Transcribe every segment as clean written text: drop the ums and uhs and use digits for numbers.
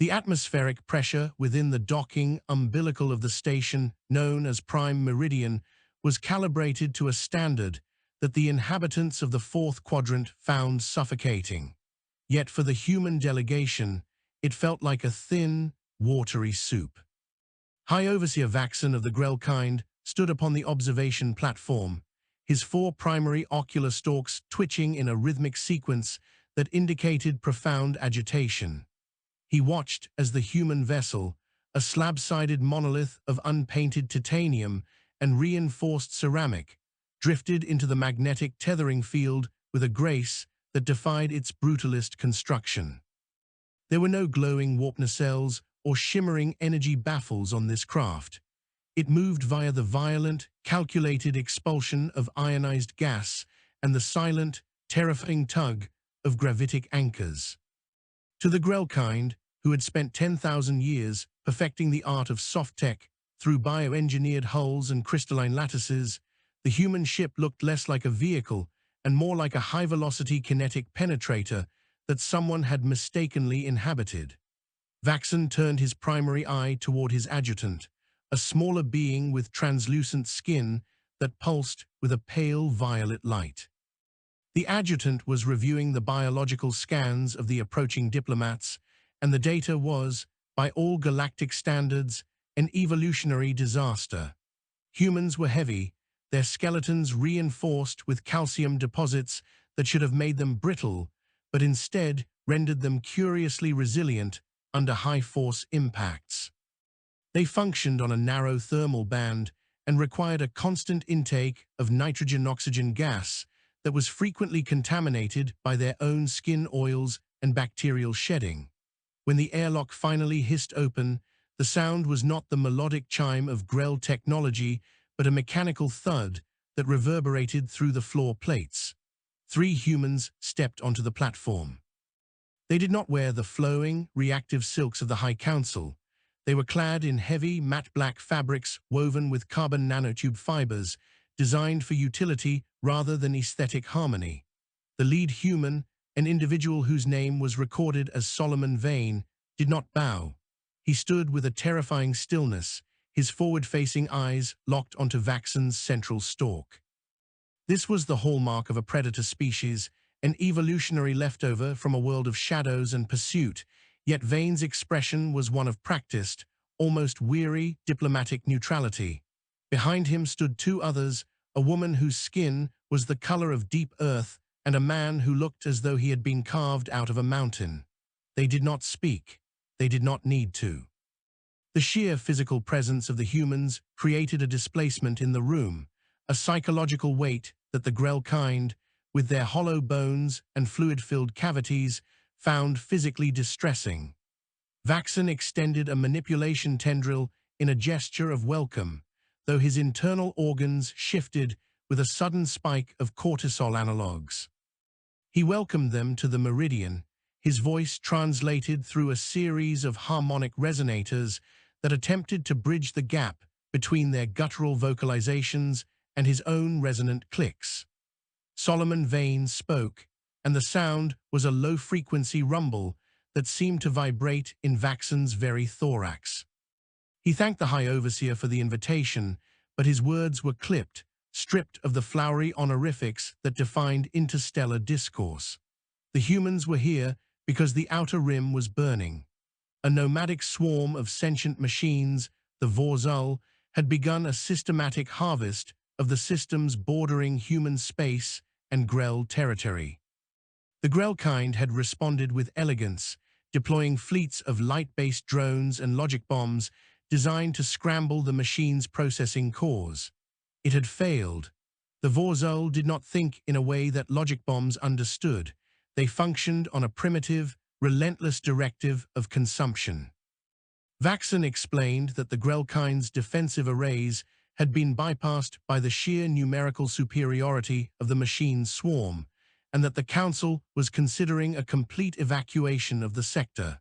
The atmospheric pressure within the docking umbilical of the station, known as Prime Meridian, was calibrated to a standard that the inhabitants of the fourth quadrant found suffocating. Yet for the human delegation, it felt like a thin, watery soup. High Overseer Vaxon of the Grel-Kind stood upon the observation platform, his four primary ocular stalks twitching in a rhythmic sequence that indicated profound agitation. He watched as the human vessel, a slab-sided monolith of unpainted titanium and reinforced ceramic, drifted into the magnetic tethering field with a grace that defied its brutalist construction. There were no glowing warp nacelles or shimmering energy baffles on this craft. It moved via the violent, calculated expulsion of ionized gas and the silent, terrifying tug of gravitic anchors. To the Grel-Kind, who had spent 10,000 years perfecting the art of soft tech through bioengineered hulls and crystalline lattices, the human ship looked less like a vehicle and more like a high-velocity kinetic penetrator that someone had mistakenly inhabited. Vaxon turned his primary eye toward his adjutant, a smaller being with translucent skin that pulsed with a pale violet light. The adjutant was reviewing the biological scans of the approaching diplomats, and the data was, by all galactic standards, an evolutionary disaster. Humans were heavy, their skeletons reinforced with calcium deposits that should have made them brittle, but instead rendered them curiously resilient under high-force impacts. They functioned on a narrow thermal band and required a constant intake of nitrogen-oxygen gas that was frequently contaminated by their own skin oils and bacterial shedding. When the airlock finally hissed open, the sound was not the melodic chime of Grel technology, but a mechanical thud that reverberated through the floor plates. 3 humans stepped onto the platform. They did not wear the flowing, reactive silks of the High Council. They were clad in heavy, matte black fabrics woven with carbon nanotube fibers, designed for utility rather than aesthetic harmony. The lead human, an individual whose name was recorded as Solomon Vane, did not bow. He stood with a terrifying stillness, his forward-facing eyes locked onto Vaxon's central stalk. This was the hallmark of a predator species, an evolutionary leftover from a world of shadows and pursuit, yet Vane's expression was one of practiced, almost weary, diplomatic neutrality. Behind him stood 2 others, a woman whose skin was the color of deep earth and a man who looked as though he had been carved out of a mountain. They did not speak. They did not need to. The sheer physical presence of the humans created a displacement in the room, a psychological weight that the Grel-Kind, with their hollow bones and fluid-filled cavities, found physically distressing. Vaxon extended a manipulation tendril in a gesture of welcome, though his internal organs shifted with a sudden spike of cortisol analogues. He welcomed them to the Meridian, his voice translated through a series of harmonic resonators that attempted to bridge the gap between their guttural vocalizations and his own resonant clicks. Solomon Vane spoke, and the sound was a low-frequency rumble that seemed to vibrate in Vaxon's very thorax. He thanked the High Overseer for the invitation, but his words were clipped, stripped of the flowery honorifics that defined interstellar discourse. The humans were here because the Outer Rim was burning. A nomadic swarm of sentient machines, the Vor-Xul, had begun a systematic harvest of the systems bordering human space and Grel territory. The Grel-Kind had responded with elegance, deploying fleets of light-based drones and logic bombs designed to scramble the machine's processing cores. It had failed. The Vor-Xul did not think in a way that logic bombs understood. They functioned on a primitive, relentless directive of consumption. Vaxon explained that the Grel-Kind's defensive arrays had been bypassed by the sheer numerical superiority of the machine's swarm, and that the Council was considering a complete evacuation of the sector.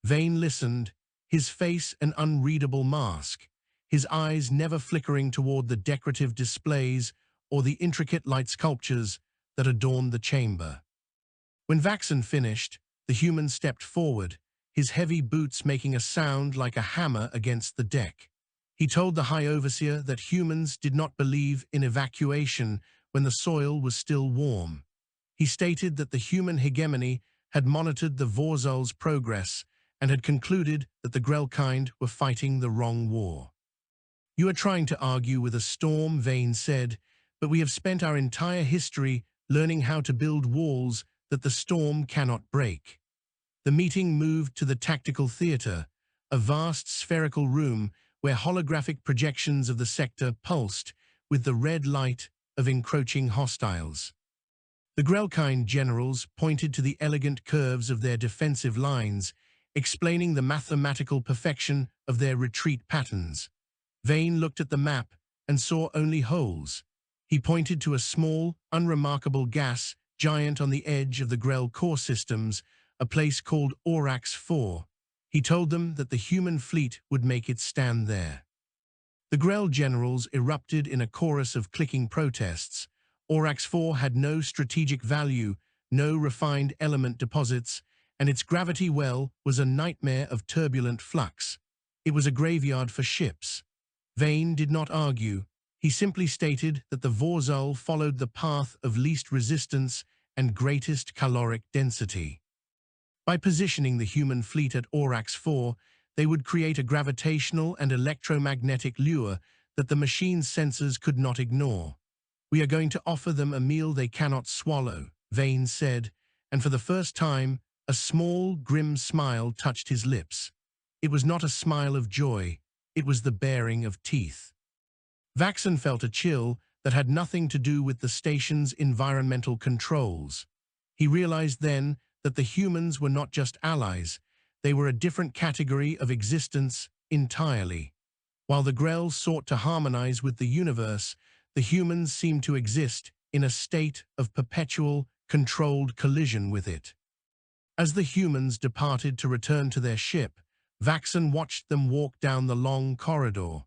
Vane listened, his face an unreadable mask, his eyes never flickering toward the decorative displays or the intricate light sculptures that adorned the chamber. When Vaxon finished, the human stepped forward, his heavy boots making a sound like a hammer against the deck. He told the High Overseer that humans did not believe in evacuation when the soil was still warm. He stated that the human hegemony had monitored the Vor-Xul's progress and had concluded that the Grel-Kind were fighting the wrong war. "You are trying to argue with a storm," Vane said, "but we have spent our entire history learning how to build walls that the storm cannot break." The meeting moved to the tactical theater, a vast spherical room where holographic projections of the sector pulsed with the red light of encroaching hostiles. The Grel-Kind generals pointed to the elegant curves of their defensive lines, explaining the mathematical perfection of their retreat patterns. Vane looked at the map and saw only holes. He pointed to a small, unremarkable gas giant on the edge of the Grel core systems, a place called Vor-Xul 4. He told them that the human fleet would make its stand there. The Grel generals erupted in a chorus of clicking protests. Vor-Xul 4 had no strategic value, no refined element deposits, and its gravity well was a nightmare of turbulent flux. It was a graveyard for ships. Vane did not argue. He simply stated that the Vor-Xul followed the path of least resistance and greatest caloric density. By positioning the human fleet at Vor-Xul 4, they would create a gravitational and electromagnetic lure that the machine's sensors could not ignore. "We are going to offer them a meal they cannot swallow," Vane said, and for the first time, a small, grim smile touched his lips. It was not a smile of joy, it was the baring of teeth. Vaxon felt a chill that had nothing to do with the station's environmental controls. He realized then that the humans were not just allies, they were a different category of existence entirely. While the Grel sought to harmonize with the universe, the humans seemed to exist in a state of perpetual, controlled collision with it. As the humans departed to return to their ship, Vaxon watched them walk down the long corridor.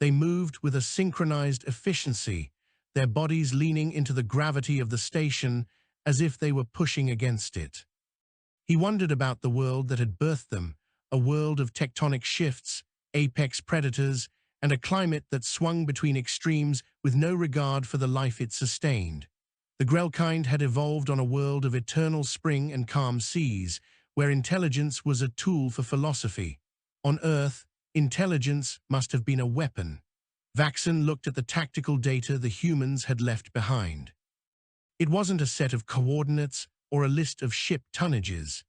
They moved with a synchronized efficiency, their bodies leaning into the gravity of the station as if they were pushing against it. He wondered about the world that had birthed them, a world of tectonic shifts, apex predators, and a climate that swung between extremes with no regard for the life it sustained. The Grel-Kind had evolved on a world of eternal spring and calm seas, where intelligence was a tool for philosophy. On Earth, intelligence must have been a weapon. Vaxon looked at the tactical data the humans had left behind. It wasn't a set of coordinates or a list of ship tonnages.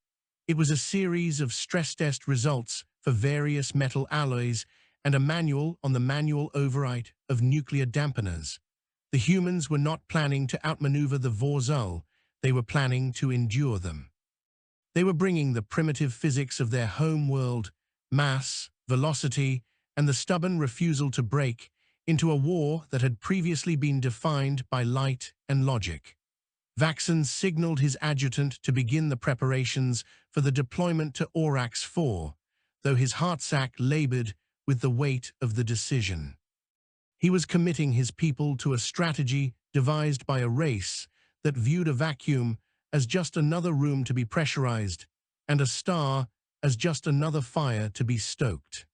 It was a series of stress test results for various metal alloys and a manual on the manual override of nuclear dampeners. The humans were not planning to outmaneuver the Vor-Xul, they were planning to endure them. They were bringing the primitive physics of their home world, mass, velocity, and the stubborn refusal to break, into a war that had previously been defined by light and logic. Vaxon signaled his adjutant to begin the preparations for the deployment to Vor-Xul 4, though his heartsack labored with the weight of the decision. He was committing his people to a strategy devised by a race that viewed a vacuum as just another room to be pressurized, and a star as just another fire to be stoked.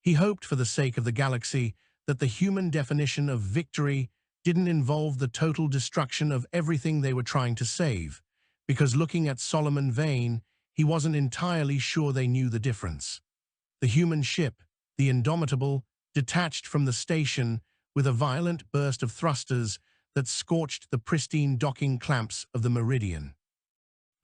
He hoped for the sake of the galaxy that the human definition of victory didn't involve the total destruction of everything they were trying to save, because looking at Solomon Vane, he wasn't entirely sure they knew the difference. The human ship, the Indomitable, detached from the station with a violent burst of thrusters that scorched the pristine docking clamps of the Meridian.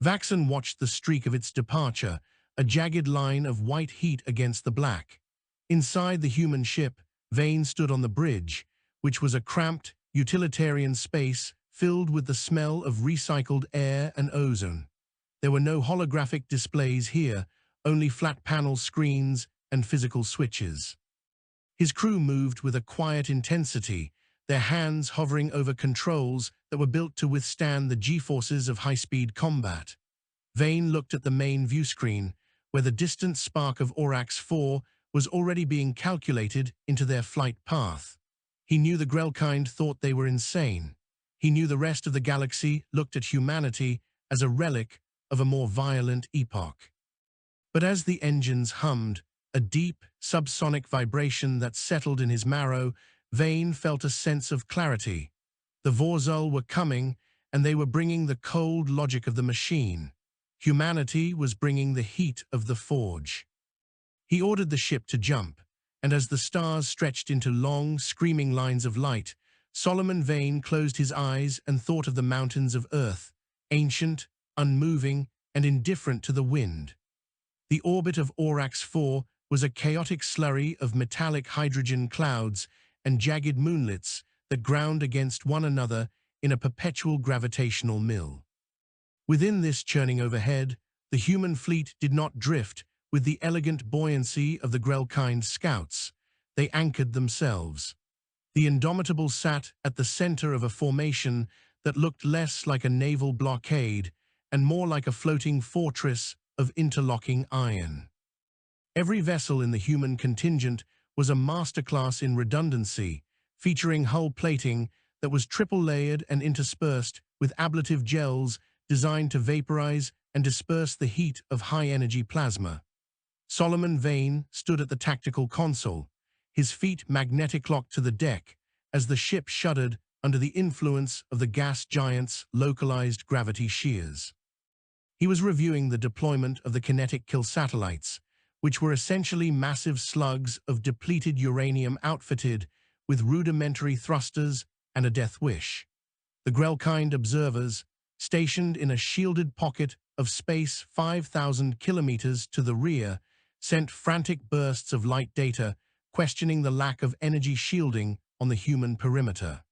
Vaxon watched the streak of its departure, a jagged line of white heat against the black. Inside the human ship, Vane stood on the bridge, which was a cramped, utilitarian space filled with the smell of recycled air and ozone. There were no holographic displays here, only flat panel screens and physical switches. His crew moved with a quiet intensity, their hands hovering over controls that were built to withstand the G-forces of high-speed combat. Vane looked at the main viewscreen, where the distant spark of Vor-Xul 4 was already being calculated into their flight path. He knew the Grel-Kind thought they were insane. He knew the rest of the galaxy looked at humanity as a relic of a more violent epoch. But as the engines hummed, a deep, subsonic vibration that settled in his marrow, Vane felt a sense of clarity. The Vor-Xul were coming, and they were bringing the cold logic of the machine. Humanity was bringing the heat of the forge. He ordered the ship to jump, and as the stars stretched into long, screaming lines of light, Solomon Vane closed his eyes and thought of the mountains of Earth, ancient, unmoving, and indifferent to the wind. The orbit of Aurochs IV was a chaotic slurry of metallic hydrogen clouds and jagged moonlets that ground against one another in a perpetual gravitational mill. Within this churning overhead, the human fleet did not drift with the elegant buoyancy of the Grel-Kind scouts. They anchored themselves. The Indomitable sat at the center of a formation that looked less like a naval blockade and more like a floating fortress of interlocking iron. Every vessel in the human contingent was a masterclass in redundancy, featuring hull plating that was triple-layered and interspersed with ablative gels designed to vaporize and disperse the heat of high-energy plasma. Solomon Vane stood at the tactical console, his feet magnetic-locked to the deck, as the ship shuddered under the influence of the gas giant's localized gravity shears. He was reviewing the deployment of the kinetic kill satellites, which were essentially massive slugs of depleted uranium outfitted with rudimentary thrusters and a death wish. The Grel-Kind observers, stationed in a shielded pocket of space 5,000 kilometers to the rear, sent frantic bursts of light data, questioning the lack of energy shielding on the human perimeter.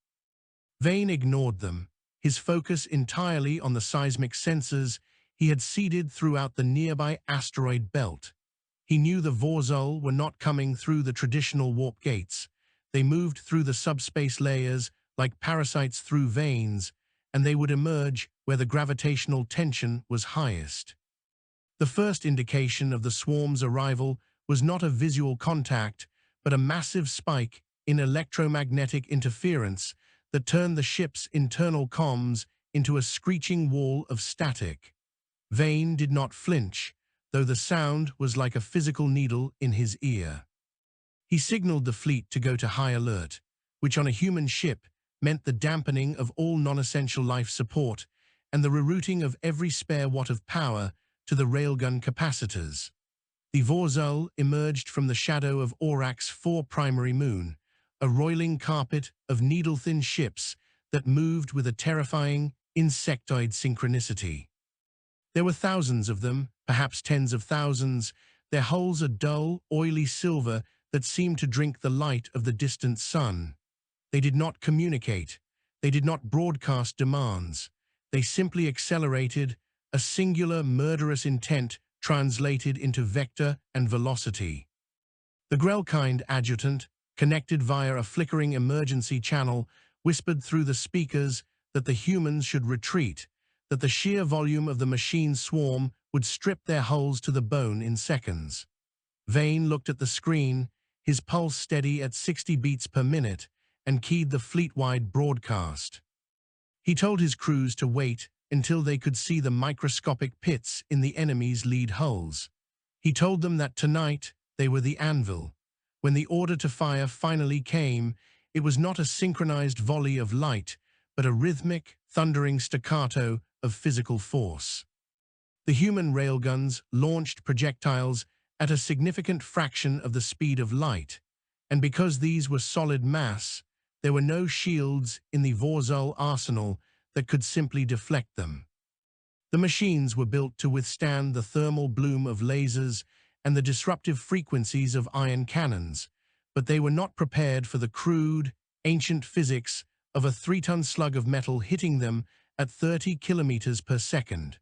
Vane ignored them, his focus entirely on the seismic sensors he had seeded throughout the nearby asteroid belt. He knew the Vor-Xul were not coming through the traditional warp gates. They moved through the subspace layers like parasites through veins, and they would emerge where the gravitational tension was highest. The first indication of the swarm's arrival was not a visual contact, but a massive spike in electromagnetic interference that turned the ship's internal comms into a screeching wall of static. Vane did not flinch, though the sound was like a physical needle in his ear. He signaled the fleet to go to high alert, which on a human ship meant the dampening of all non-essential life support and the rerouting of every spare watt of power to the railgun capacitors. The Vor-Xul emerged from the shadow of Aurochs IV primary moon, a roiling carpet of needle-thin ships that moved with a terrifying, insectoid synchronicity. There were thousands of them, perhaps tens of thousands, their hulls a dull, oily silver that seemed to drink the light of the distant sun. They did not communicate. They did not broadcast demands. They simply accelerated, a singular murderous intent translated into vector and velocity. The Grel-Kind adjutant, connected via a flickering emergency channel, whispered through the speakers that the humans should retreat, that the sheer volume of the machine swarm would strip their hulls to the bone in seconds. Vane looked at the screen, his pulse steady at 60 beats per minute, and keyed the fleet-wide broadcast. He told his crews to wait until they could see the microscopic pits in the enemy's lead hulls. He told them that tonight they were the anvil. When the order to fire finally came, it was not a synchronized volley of light, but a rhythmic, thundering staccato of physical force. The human railguns launched projectiles at a significant fraction of the speed of light, and because these were solid mass, there were no shields in the Vor-Xul arsenal that could simply deflect them. The machines were built to withstand the thermal bloom of lasers and the disruptive frequencies of iron cannons, but they were not prepared for the crude, ancient physics of a 3-ton slug of metal hitting them at 30 kilometers per second.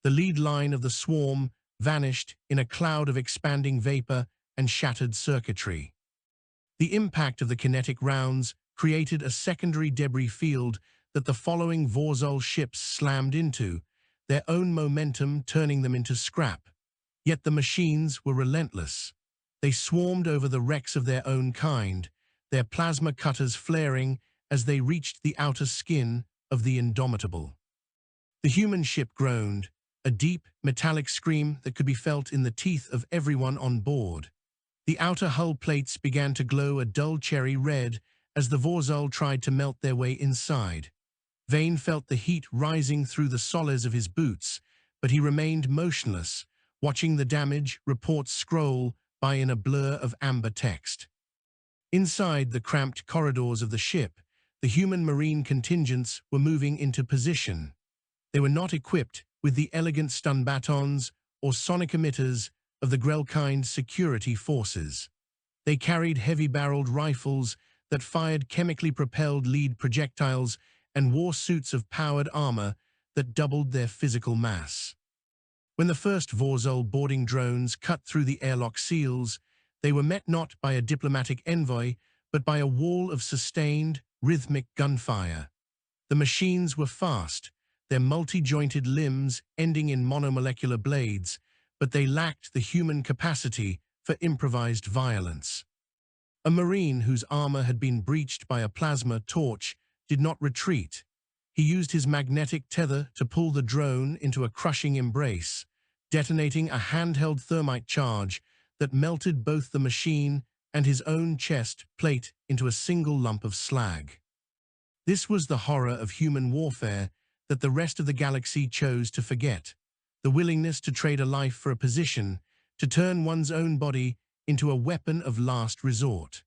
The lead line of the swarm vanished in a cloud of expanding vapor and shattered circuitry. The impact of the kinetic rounds created a secondary debris field that the following Vor-Xul ships slammed into, their own momentum turning them into scrap. Yet the machines were relentless. They swarmed over the wrecks of their own kind, their plasma cutters flaring as they reached the outer skin of the Indomitable. The human ship groaned, a deep, metallic scream that could be felt in the teeth of everyone on board. The outer hull plates began to glow a dull cherry red as the Vor-Xul tried to melt their way inside. Vane felt the heat rising through the soles of his boots, but he remained motionless, watching the damage reports scroll by in a blur of amber text. Inside the cramped corridors of the ship, the human marine contingents were moving into position. They were not equipped with the elegant stun batons or sonic emitters of the Grel-Kind security forces. They carried heavy-barreled rifles that fired chemically propelled lead projectiles and wore suits of powered armor that doubled their physical mass. When the first Vor-Xul boarding drones cut through the airlock seals, they were met not by a diplomatic envoy, but by a wall of sustained, rhythmic gunfire. The machines were fast, their multi-jointed limbs ending in monomolecular blades, but they lacked the human capacity for improvised violence. A Marine whose armor had been breached by a plasma torch did not retreat. He used his magnetic tether to pull the drone into a crushing embrace, detonating a handheld thermite charge that melted both the machine and his own chest plate into a single lump of slag. This was the horror of human warfare that the rest of the galaxy chose to forget, the willingness to trade a life for a position, to turn one's own body into a weapon of last resort.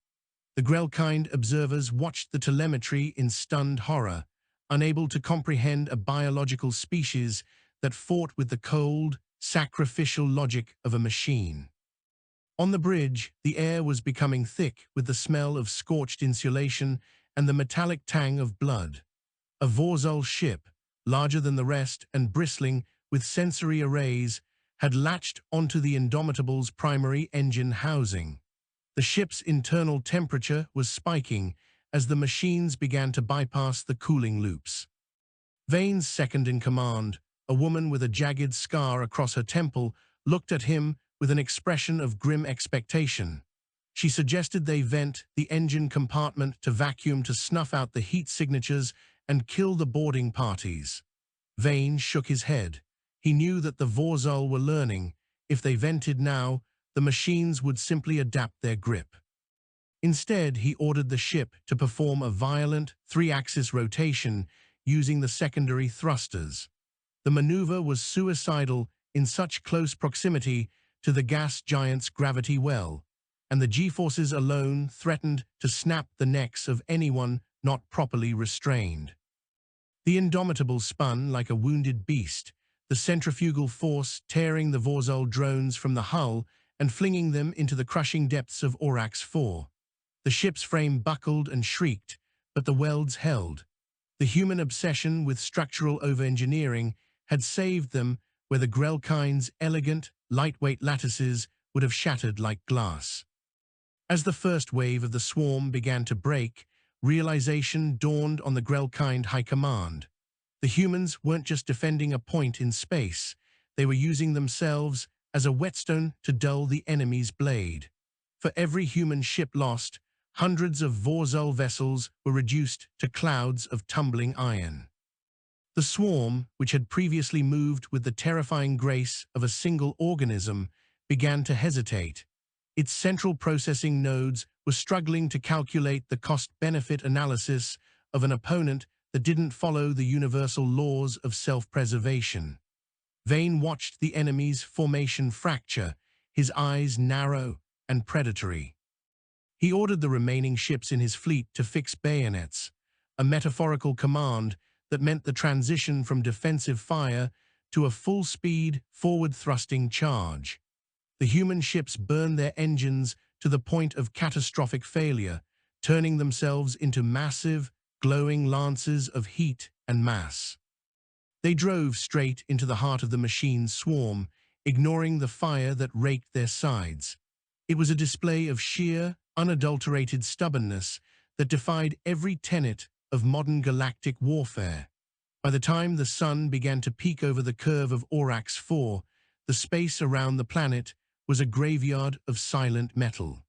The Grel-Kind observers watched the telemetry in stunned horror, unable to comprehend a biological species that fought with the cold, sacrificial logic of a machine. On the bridge, the air was becoming thick with the smell of scorched insulation and the metallic tang of blood. A Vor-Xul ship, larger than the rest and bristling with sensory arrays, had latched onto the Indomitable's primary engine housing. The ship's internal temperature was spiking as the machines began to bypass the cooling loops. Vane's second-in-command, a woman with a jagged scar across her temple, looked at him with an expression of grim expectation. She suggested they vent the engine compartment to vacuum to snuff out the heat signatures and kill the boarding parties. Vane shook his head. He knew that the Vor-Xul were learning. If they vented now, the machines would simply adapt their grip. Instead, he ordered the ship to perform a violent three-axis rotation using the secondary thrusters. The maneuver was suicidal in such close proximity to the gas giant's gravity well, and the G-forces alone threatened to snap the necks of anyone not properly restrained. The Indomitable spun like a wounded beast, the centrifugal force tearing the Vor-Xul drones from the hull and flinging them into the crushing depths of Aurochs 4. The ship's frame buckled and shrieked, but the welds held. The human obsession with structural over-engineering had saved them where the Grel-Kind's elegant, lightweight lattices would have shattered like glass. As the first wave of the swarm began to break, realization dawned on the Grel-Kind High Command. The humans weren't just defending a point in space, they were using themselves as a whetstone to dull the enemy's blade. For every human ship lost, hundreds of Vor-Xul vessels were reduced to clouds of tumbling iron. The swarm, which had previously moved with the terrifying grace of a single organism, began to hesitate. Its central processing nodes were struggling to calculate the cost-benefit analysis of an opponent that didn't follow the universal laws of self-preservation. Vane watched the enemy's formation fracture, his eyes narrow and predatory. He ordered the remaining ships in his fleet to fix bayonets, a metaphorical command that meant the transition from defensive fire to a full-speed, forward-thrusting charge. The human ships burned their engines to the point of catastrophic failure, turning themselves into massive, glowing lances of heat and mass. They drove straight into the heart of the machine's swarm, ignoring the fire that raked their sides. It was a display of sheer, unadulterated stubbornness that defied every tenet of modern galactic warfare. By the time the sun began to peek over the curve of Aurochs 4, the space around the planet was a graveyard of silent metal.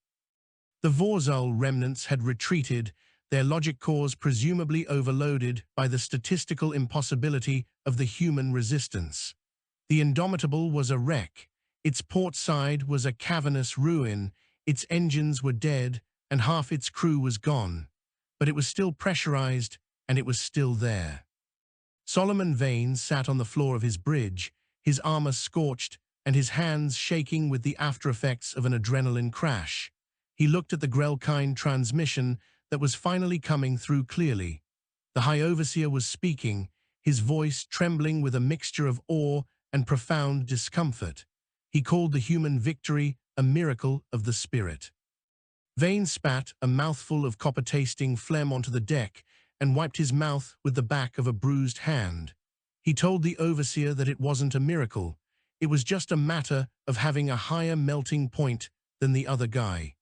The Vor-Xul remnants had retreated, their logic cores presumably overloaded by the statistical impossibility of the human resistance. The Indomitable was a wreck. Its port side was a cavernous ruin, its engines were dead, and half its crew was gone. But it was still pressurized, and it was still there. Solomon Vane sat on the floor of his bridge, his armor scorched, and his hands shaking with the aftereffects of an adrenaline crash. He looked at the Grel-Kind transmission that was finally coming through clearly. The High Overseer was speaking, his voice trembling with a mixture of awe and profound discomfort. He called the human victory a miracle of the spirit. Vane spat a mouthful of copper-tasting phlegm onto the deck and wiped his mouth with the back of a bruised hand. He told the Overseer that it wasn't a miracle. It was just a matter of having a higher melting point than the other guy.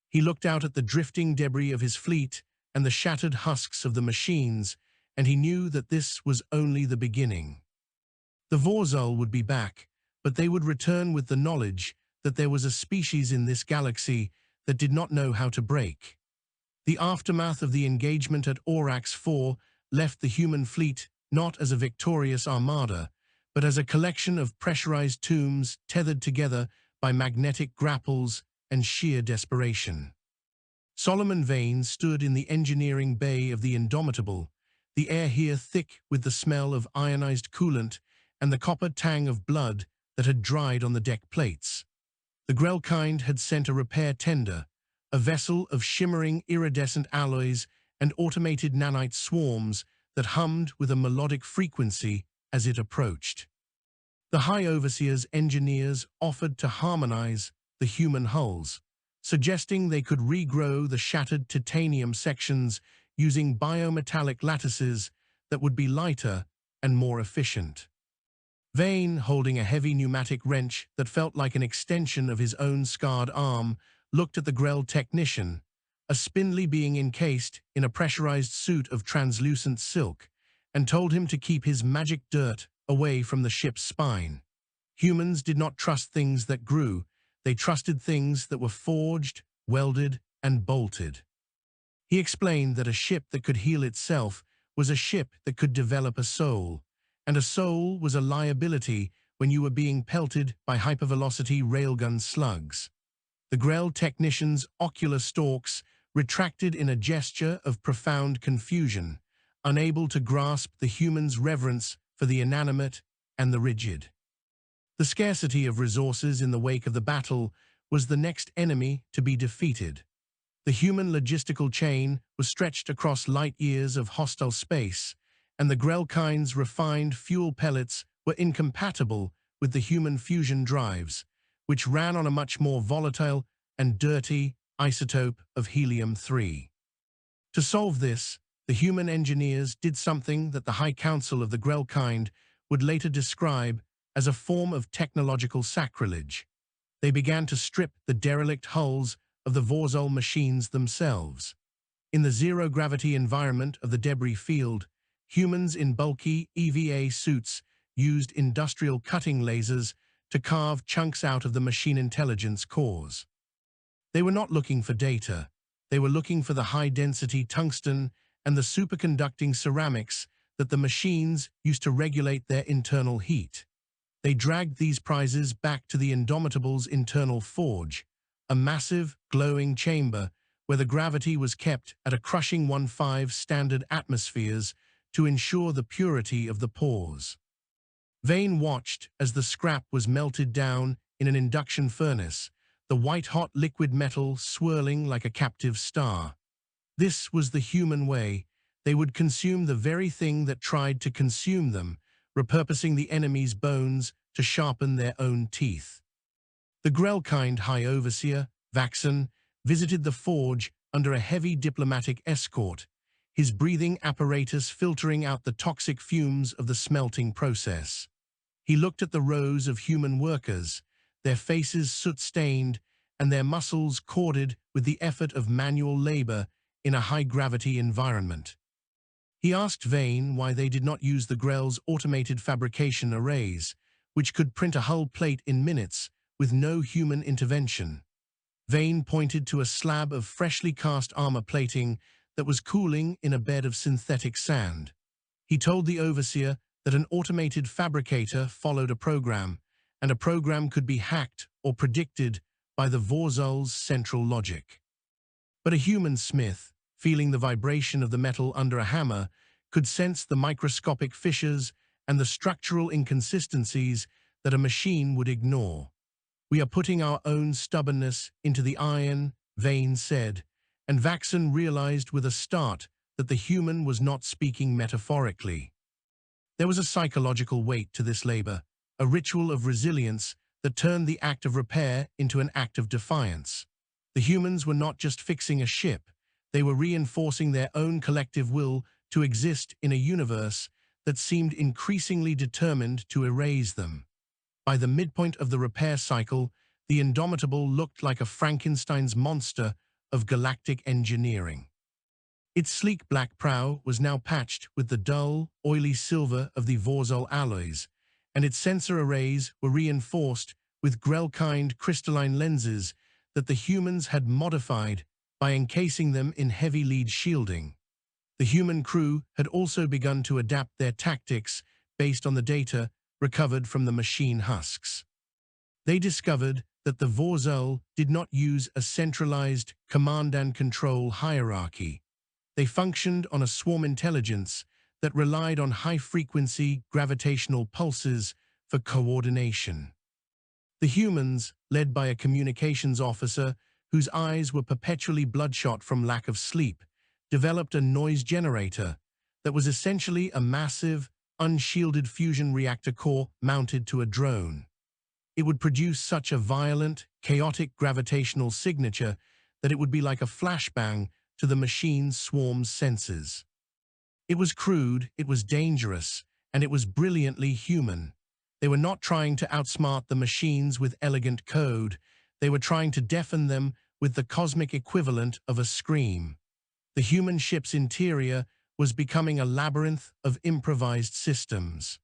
He looked out at the drifting debris of his fleet and the shattered husks of the machines, and he knew that this was only the beginning. The Vor-Xul would be back, but they would return with the knowledge that there was a species in this galaxy that did not know how to break. The aftermath of the engagement at Aurochs 4 left the human fleet not as a victorious armada, but as a collection of pressurized tombs tethered together by magnetic grapples and sheer desperation. Solomon Vane stood in the engineering bay of the Indomitable, the air here thick with the smell of ionized coolant and the copper tang of blood that had dried on the deck plates. The Grel-Kind had sent a repair tender, a vessel of shimmering iridescent alloys and automated nanite swarms that hummed with a melodic frequency as it approached. The High Overseer's engineers offered to harmonize the human hulls, suggesting they could regrow the shattered titanium sections using biometallic lattices that would be lighter and more efficient. Vane, holding a heavy pneumatic wrench that felt like an extension of his own scarred arm, looked at the Grel technician, a spindly being encased in a pressurized suit of translucent silk, and told him to keep his magic dirt away from the ship's spine. Humans did not trust things that grew, they trusted things that were forged, welded, and bolted. He explained that a ship that could heal itself was a ship that could develop a soul, and a soul was a liability when you were being pelted by hypervelocity railgun slugs. The Grel technician's ocular stalks retracted in a gesture of profound confusion, unable to grasp the human's reverence for the inanimate and the rigid. The scarcity of resources in the wake of the battle was the next enemy to be defeated. The human logistical chain was stretched across light years of hostile space, and the Grel-Kind's refined fuel pellets were incompatible with the human fusion drives, which ran on a much more volatile and dirty isotope of helium-3. To solve this, the human engineers did something that the High Council of the Grel-Kind would later describe as a form of technological sacrilege. They began to strip the derelict hulls of the Vor-Xul machines themselves. In the zero-gravity environment of the debris field, humans in bulky EVA suits used industrial cutting lasers to carve chunks out of the machine intelligence cores. They were not looking for data. They were looking for the high-density tungsten and the superconducting ceramics that the machines used to regulate their internal heat. They dragged these prizes back to the Indomitable's internal forge, a massive, glowing chamber where the gravity was kept at a crushing 1.5 standard atmospheres to ensure the purity of the pores. Vane watched as the scrap was melted down in an induction furnace, the white-hot liquid metal swirling like a captive star. This was the human way. They would consume the very thing that tried to consume them, repurposing the enemy's bones to sharpen their own teeth. The Grel-Kind High Overseer, Vaxon, visited the forge under a heavy diplomatic escort, his breathing apparatus filtering out the toxic fumes of the smelting process. He looked at the rows of human workers, their faces soot-stained and their muscles corded with the effort of manual labor in a high-gravity environment. He asked Vane why they did not use the Grel's automated fabrication arrays, which could print a hull plate in minutes with no human intervention. Vane pointed to a slab of freshly cast armor plating that was cooling in a bed of synthetic sand. He told the Overseer that an automated fabricator followed a program, and a program could be hacked or predicted by the Vor-Xul's central logic. But a human smith, feeling the vibration of the metal under a hammer, could sense the microscopic fissures and the structural inconsistencies that a machine would ignore. "We are putting our own stubbornness into the iron," Vane said, and Vaxon realized with a start that the human was not speaking metaphorically. There was a psychological weight to this labor, a ritual of resilience that turned the act of repair into an act of defiance. The humans were not just fixing a ship, they were reinforcing their own collective will to exist in a universe that seemed increasingly determined to erase them. By the midpoint of the repair cycle, the Indomitable looked like a Frankenstein's monster of galactic engineering. Its sleek black prow was now patched with the dull, oily silver of the Vor-Xul alloys, and its sensor arrays were reinforced with Grel-Kind crystalline lenses that the humans had modified by encasing them in heavy lead shielding. The human crew had also begun to adapt their tactics based on the data recovered from the machine husks. They discovered that the Vor-Xul did not use a centralized command and control hierarchy. They functioned on a swarm intelligence that relied on high-frequency gravitational pulses for coordination. The humans, led by a communications officer whose eyes were perpetually bloodshot from lack of sleep, developed a noise generator that was essentially a massive, unshielded fusion reactor core mounted to a drone. It would produce such a violent, chaotic gravitational signature that it would be like a flashbang to the machine's swarm's senses. It was crude, it was dangerous, and it was brilliantly human. They were not trying to outsmart the machines with elegant code. They were trying to deafen them with the cosmic equivalent of a scream. The human ship's interior was becoming a labyrinth of improvised systems.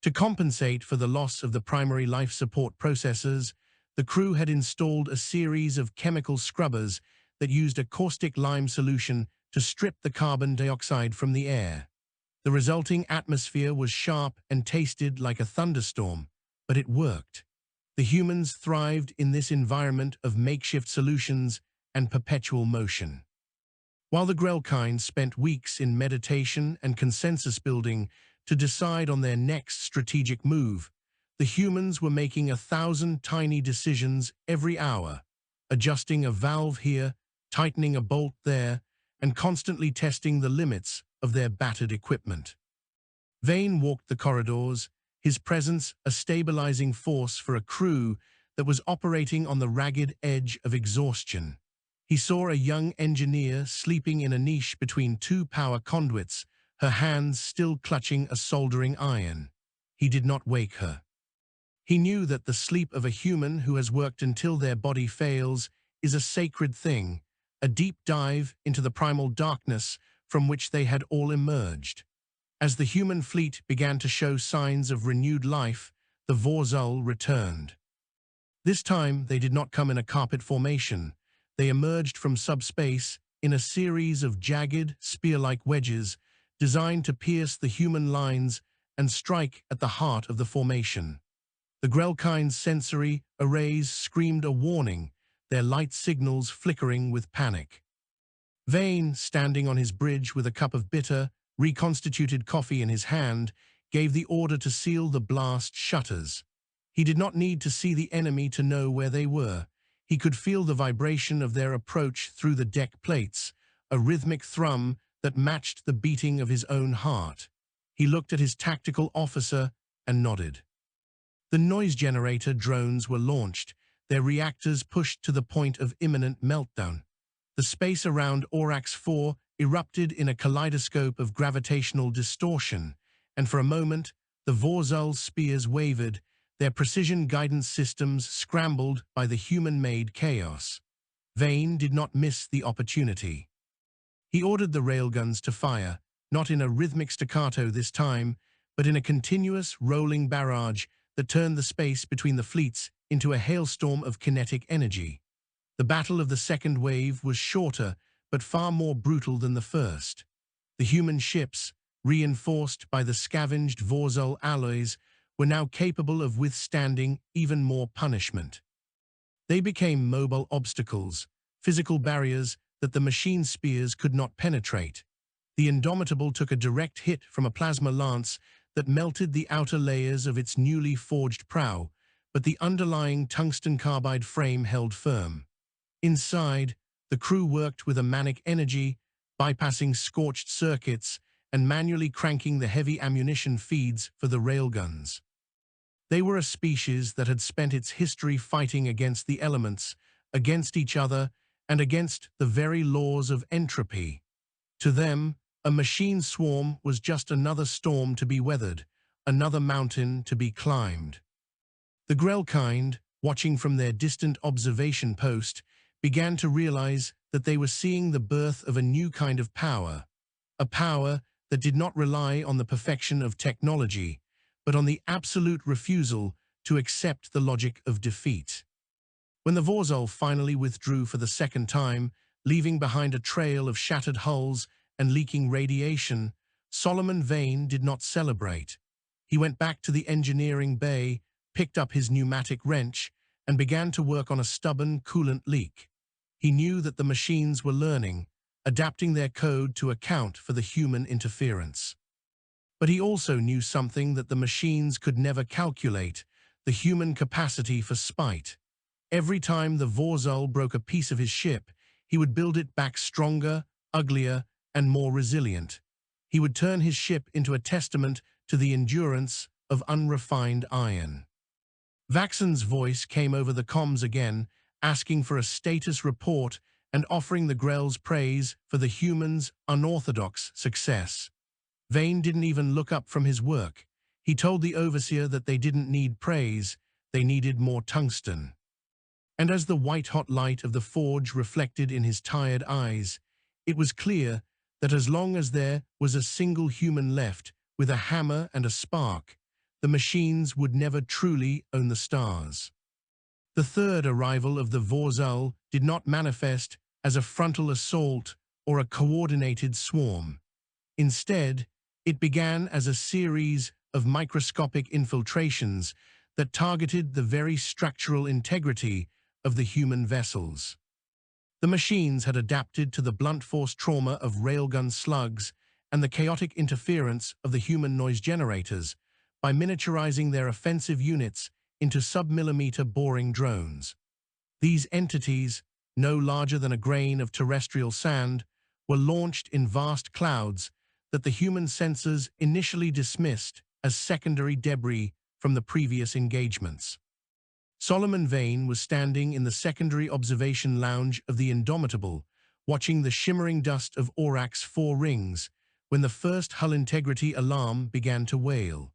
To compensate for the loss of the primary life support processors, the crew had installed a series of chemical scrubbers that used a caustic lime solution to strip the carbon dioxide from the air. The resulting atmosphere was sharp and tasted like a thunderstorm, but it worked. The humans thrived in this environment of makeshift solutions and perpetual motion. While the Grel-Kind spent weeks in meditation and consensus building to decide on their next strategic move, the humans were making 1,000 tiny decisions every hour, adjusting a valve here, tightening a bolt there, and constantly testing the limits of their battered equipment. Vane walked the corridors, his presence a stabilizing force for a crew that was operating on the ragged edge of exhaustion. He saw a young engineer sleeping in a niche between two power conduits, her hands still clutching a soldering iron. He did not wake her. He knew that the sleep of a human who has worked until their body fails is a sacred thing, a deep dive into the primal darkness from which they had all emerged. As the human fleet began to show signs of renewed life, the Vor-Xul returned. This time, they did not come in a carpet formation. They emerged from subspace in a series of jagged, spear-like wedges designed to pierce the human lines and strike at the heart of the formation. The Grel-Kind's sensory arrays screamed a warning, their light signals flickering with panic. Vane, standing on his bridge with a cup of bitter, reconstituted coffee in his hand, gave the order to seal the blast shutters. He did not need to see the enemy to know where they were. He could feel the vibration of their approach through the deck plates, a rhythmic thrum that matched the beating of his own heart. He looked at his tactical officer and nodded. The noise generator drones were launched, their reactors pushed to the point of imminent meltdown. The space around Orax 4 erupted in a kaleidoscope of gravitational distortion, and for a moment, the Vor-Xul spears wavered, their precision guidance systems scrambled by the human-made chaos. Vane did not miss the opportunity. He ordered the railguns to fire, not in a rhythmic staccato this time, but in a continuous rolling barrage that turned the space between the fleets into a hailstorm of kinetic energy. The battle of the second wave was shorter, but far more brutal than the first. The human ships, reinforced by the scavenged Vor-Xul alloys, were now capable of withstanding even more punishment. They became mobile obstacles, physical barriers that the machine spears could not penetrate. The Indomitable took a direct hit from a plasma lance that melted the outer layers of its newly forged prow, but the underlying tungsten carbide frame held firm. Inside, the crew worked with a manic energy, bypassing scorched circuits and manually cranking the heavy ammunition feeds for the railguns. They were a species that had spent its history fighting against the elements, against each other, and against the very laws of entropy. To them, a machine swarm was just another storm to be weathered, another mountain to be climbed. The Grel-Kind, watching from their distant observation post, began to realize that they were seeing the birth of a new kind of power, a power that did not rely on the perfection of technology, but on the absolute refusal to accept the logic of defeat. When the Vor-Xul finally withdrew for the second time, leaving behind a trail of shattered hulls and leaking radiation, Solomon Vane did not celebrate. He went back to the engineering bay, picked up his pneumatic wrench, and began to work on a stubborn coolant leak. He knew that the machines were learning, adapting their code to account for the human interference. But he also knew something that the machines could never calculate: the human capacity for spite. Every time the Vor-Xul broke a piece of his ship, he would build it back stronger, uglier, and more resilient. He would turn his ship into a testament to the endurance of unrefined iron. Vaxon's voice came over the comms again, asking for a status report and offering the Grel's praise for the humans' unorthodox success. Vane didn't even look up from his work. He told the Overseer that they didn't need praise, they needed more tungsten. And as the white-hot light of the forge reflected in his tired eyes, it was clear that as long as there was a single human left with a hammer and a spark, the machines would never truly own the stars. The third arrival of the Vor-Xul did not manifest as a frontal assault or a coordinated swarm. Instead, it began as a series of microscopic infiltrations that targeted the very structural integrity of the human vessels. The machines had adapted to the blunt force trauma of railgun slugs and the chaotic interference of the human noise generators by miniaturizing their offensive units into sub-millimeter boring drones. These entities, no larger than a grain of terrestrial sand, were launched in vast clouds that the human sensors initially dismissed as secondary debris from the previous engagements. Solomon Vane was standing in the secondary observation lounge of the Indomitable, watching the shimmering dust of Aurak's 4 rings, when the first hull integrity alarm began to wail.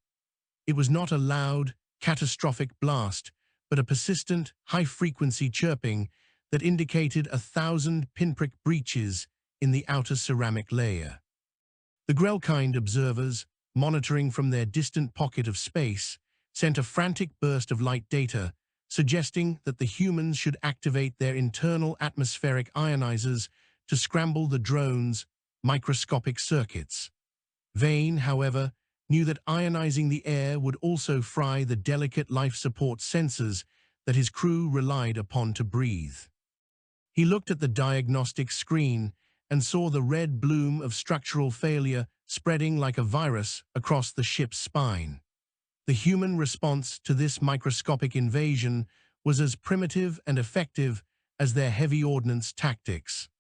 It was not a loud, catastrophic blast, but a persistent, high-frequency chirping that indicated 1,000 pinprick breaches in the outer ceramic layer. The Grel-Kind observers, monitoring from their distant pocket of space, sent a frantic burst of light data, suggesting that the humans should activate their internal atmospheric ionizers to scramble the drone's microscopic circuits. Vane, however, knew that ionizing the air would also fry the delicate life support sensors that his crew relied upon to breathe. He looked at the diagnostic screen and saw the red bloom of structural failure spreading like a virus across the ship's spine. The human response to this microscopic invasion was as primitive and effective as their heavy ordnance tactics.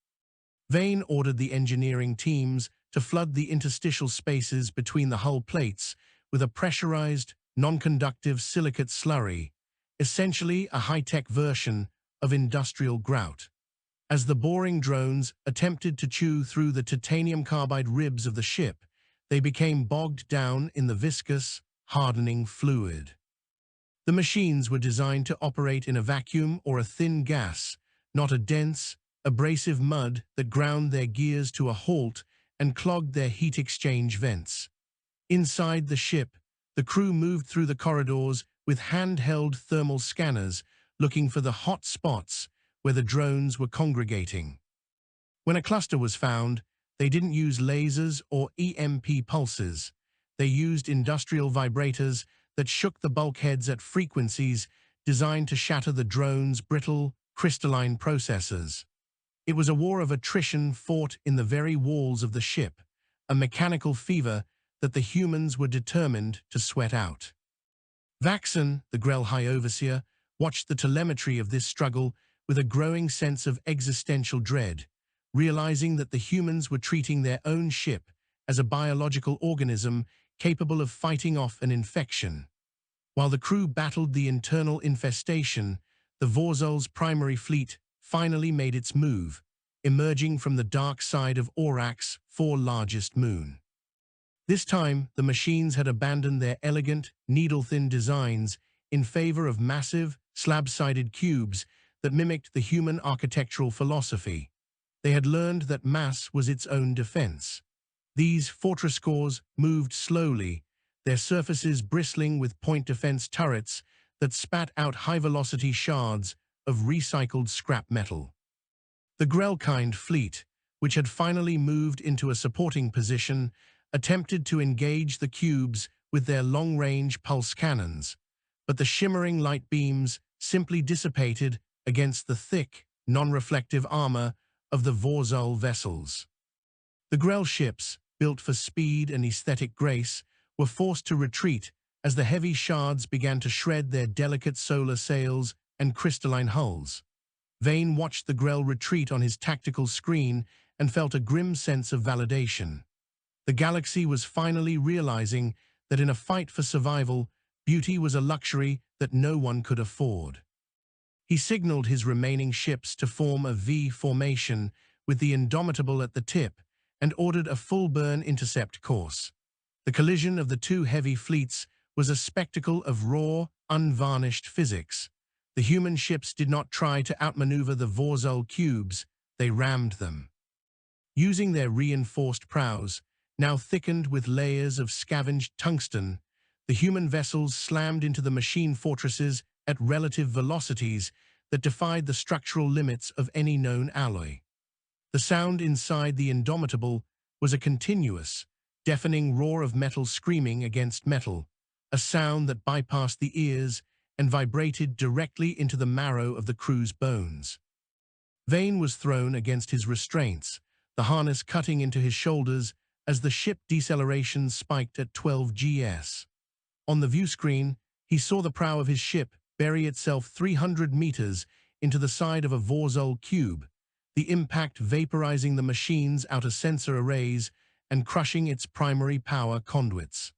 Vane ordered the engineering teams to flood the interstitial spaces between the hull plates with a pressurized, non-conductive silicate slurry, essentially a high-tech version of industrial grout. As the boring drones attempted to chew through the titanium carbide ribs of the ship, they became bogged down in the viscous, hardening fluid. The machines were designed to operate in a vacuum or a thin gas, not a dense, abrasive mud that ground their gears to a halt and clogged their heat exchange vents. Inside the ship, the crew moved through the corridors with handheld thermal scanners looking for the hot spots where the drones were congregating. When a cluster was found, They didn't use lasers or EMP pulses. They used industrial vibrators that shook the bulkheads at frequencies designed to shatter the drone's brittle, crystalline processors. It was a war of attrition fought in the very walls of the ship, a mechanical fever that the humans were determined to sweat out. Vaxon, the Grel High Overseer, watched the telemetry of this struggle with a growing sense of existential dread, realizing that the humans were treating their own ship as a biological organism capable of fighting off an infection. While the crew battled the internal infestation, the Vor-Xul's primary fleet finally made its move, emerging from the dark side of Aurak's fourth-largest moon. This time, the machines had abandoned their elegant, needle-thin designs in favor of massive, slab-sided cubes that mimicked the human architectural philosophy. They had learned that mass was its own defense. These fortress cores moved slowly, their surfaces bristling with point defense turrets that spat out high-velocity shards of recycled scrap metal. The Grel-Kind fleet, which had finally moved into a supporting position, attempted to engage the cubes with their long-range pulse cannons, but the shimmering light beams simply dissipated against the thick, non-reflective armor of the Vor-Xul vessels. The Grel ships, built for speed and aesthetic grace, were forced to retreat as the heavy shards began to shred their delicate solar sails and crystalline hulls. Vane watched the Grel retreat on his tactical screen and felt a grim sense of validation. The galaxy was finally realizing that in a fight for survival, beauty was a luxury that no one could afford. He signaled his remaining ships to form a V formation with the Indomitable at the tip and ordered a full-burn intercept course. The collision of the two heavy fleets was a spectacle of raw, unvarnished physics. The human ships did not try to outmaneuver the Vor-Xul cubes, they rammed them. Using their reinforced prows, now thickened with layers of scavenged tungsten, the human vessels slammed into the machine fortresses at relative velocities that defied the structural limits of any known alloy. The sound inside the Indomitable was a continuous, deafening roar of metal screaming against metal, a sound that bypassed the ears and vibrated directly into the marrow of the crew's bones. Vane was thrown against his restraints, the harness cutting into his shoulders as the ship deceleration spiked at 12 gs. On the view screen, he saw the prow of his ship bury itself 300 meters into the side of a Vor-Xul cube, the impact vaporizing the machine's outer sensor arrays and crushing its primary power conduits.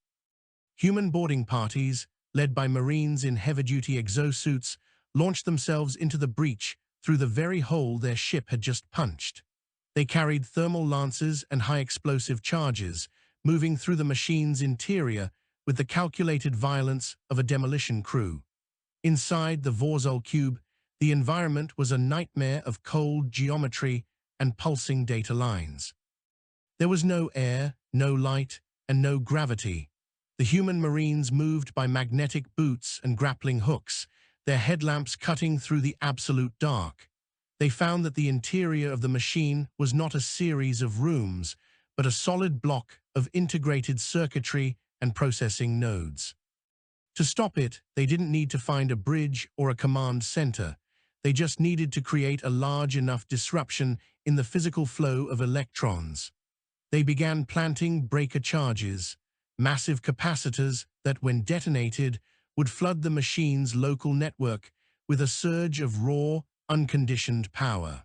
Human boarding parties, led by Marines in heavy-duty exosuits, launched themselves into the breach through the very hole their ship had just punched. They carried thermal lances and high-explosive charges, moving through the machine's interior with the calculated violence of a demolition crew. Inside the Vor-Xul cube, the environment was a nightmare of cold geometry and pulsing data lines. There was no air, no light, and no gravity. The human Marines moved by magnetic boots and grappling hooks, their headlamps cutting through the absolute dark. They found that the interior of the machine was not a series of rooms, but a solid block of integrated circuitry and processing nodes. To stop it, they didn't need to find a bridge or a command center. They just needed to create a large enough disruption in the physical flow of electrons. They began planting breaker charges, massive capacitors that, when detonated, would flood the machine's local network with a surge of raw, unconditioned power.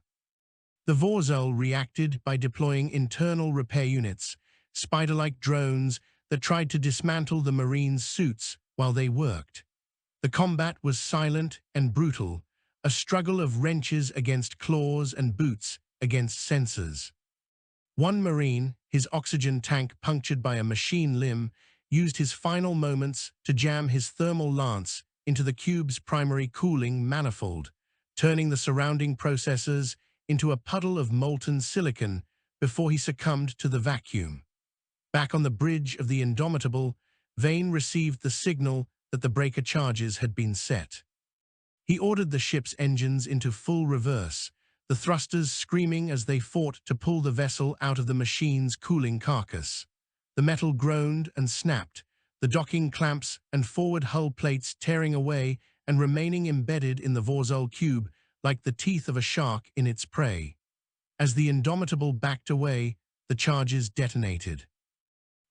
The Vor-Xul reacted by deploying internal repair units, spider-like drones that tried to dismantle the Marines' suits while they worked. The combat was silent and brutal, a struggle of wrenches against claws and boots against sensors. One Marine, his oxygen tank punctured by a machine limb, used his final moments to jam his thermal lance into the cube's primary cooling manifold, turning the surrounding processors into a puddle of molten silicon before he succumbed to the vacuum. Back on the bridge of the Indomitable, Vane received the signal that the breaker charges had been set. He ordered the ship's engines into full reverse, the thrusters screaming as they fought to pull the vessel out of the machine's cooling carcass. The metal groaned and snapped, the docking clamps and forward hull plates tearing away and remaining embedded in the Vor-Xul cube like the teeth of a shark in its prey. As the Indomitable backed away, the charges detonated.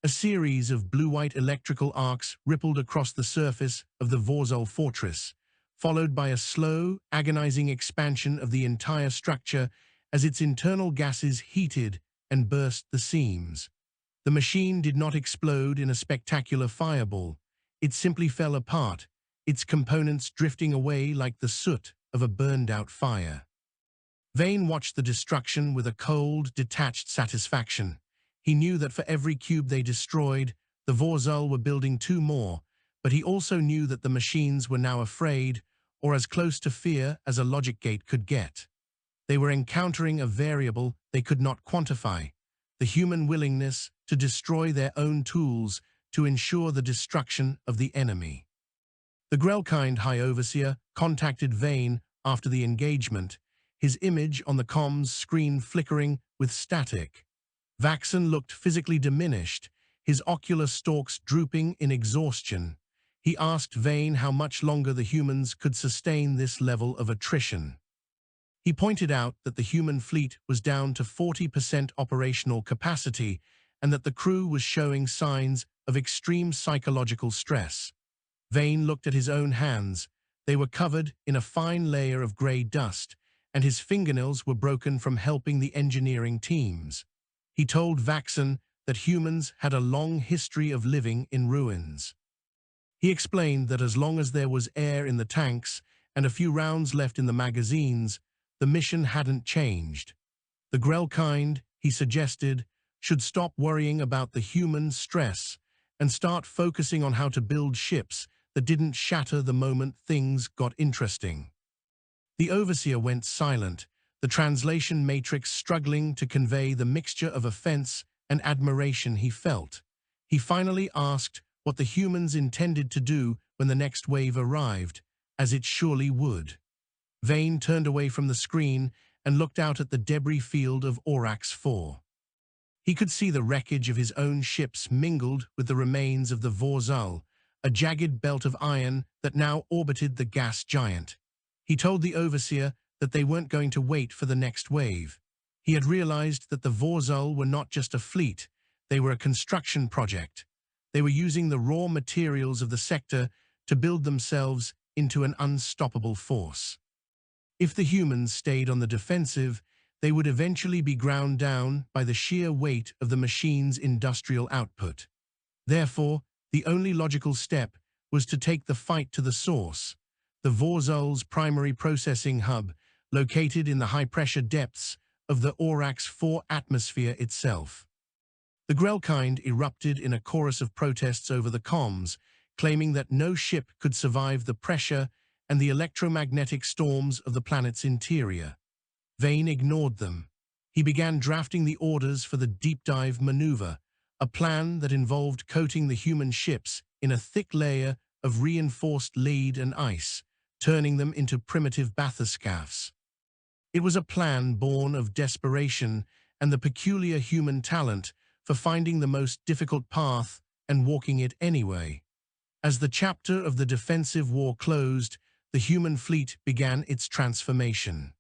A series of blue-white electrical arcs rippled across the surface of the Vor-Xul fortress, followed by a slow, agonizing expansion of the entire structure as its internal gases heated and burst the seams. The machine did not explode in a spectacular fireball. It simply fell apart, its components drifting away like the soot of a burned-out fire. Vane watched the destruction with a cold, detached satisfaction. He knew that for every cube they destroyed, the Vor-Xul were building two more, but he also knew that the machines were now afraid, or as close to fear as a logic gate could get. They were encountering a variable they could not quantify, the human willingness to destroy their own tools to ensure the destruction of the enemy. The Grel-Kind High Overseer contacted Vane after the engagement, his image on the comms screen flickering with static. Vaxon looked physically diminished, his ocular stalks drooping in exhaustion. He asked Vane how much longer the humans could sustain this level of attrition. He pointed out that the human fleet was down to 40% operational capacity and that the crew was showing signs of extreme psychological stress. Vane looked at his own hands. They were covered in a fine layer of grey dust, and his fingernails were broken from helping the engineering teams. He told Vaxon that humans had a long history of living in ruins. He explained that as long as there was air in the tanks and a few rounds left in the magazines, the mission hadn't changed. The Grel-Kind, he suggested, should stop worrying about the human stress and start focusing on how to build ships that didn't shatter the moment things got interesting. The Overseer went silent, the translation matrix struggling to convey the mixture of offense and admiration he felt. He finally asked what the humans intended to do when the next wave arrived, as it surely would. Vane turned away from the screen and looked out at the debris field of Aurochs 4. He could see the wreckage of his own ships mingled with the remains of the Vor-Xul, a jagged belt of iron that now orbited the gas giant. He told the Overseer that they weren't going to wait for the next wave. He had realized that the Vor-Xul were not just a fleet, they were a construction project. They were using the raw materials of the sector to build themselves into an unstoppable force. If the humans stayed on the defensive, they would eventually be ground down by the sheer weight of the machine's industrial output. Therefore, the only logical step was to take the fight to the source, the Vor-Xul's primary processing hub, located in the high-pressure depths of the Aurochs 4 atmosphere itself. The Grel-Kind erupted in a chorus of protests over the comms, claiming that no ship could survive the pressure and the electromagnetic storms of the planet's interior. Vane ignored them. He began drafting the orders for the deep-dive maneuver, a plan that involved coating the human ships in a thick layer of reinforced lead and ice, turning them into primitive bathyscaphs. It was a plan born of desperation and the peculiar human talent for finding the most difficult path and walking it anyway. As the chapter of the defensive war closed, the human fleet began its transformation.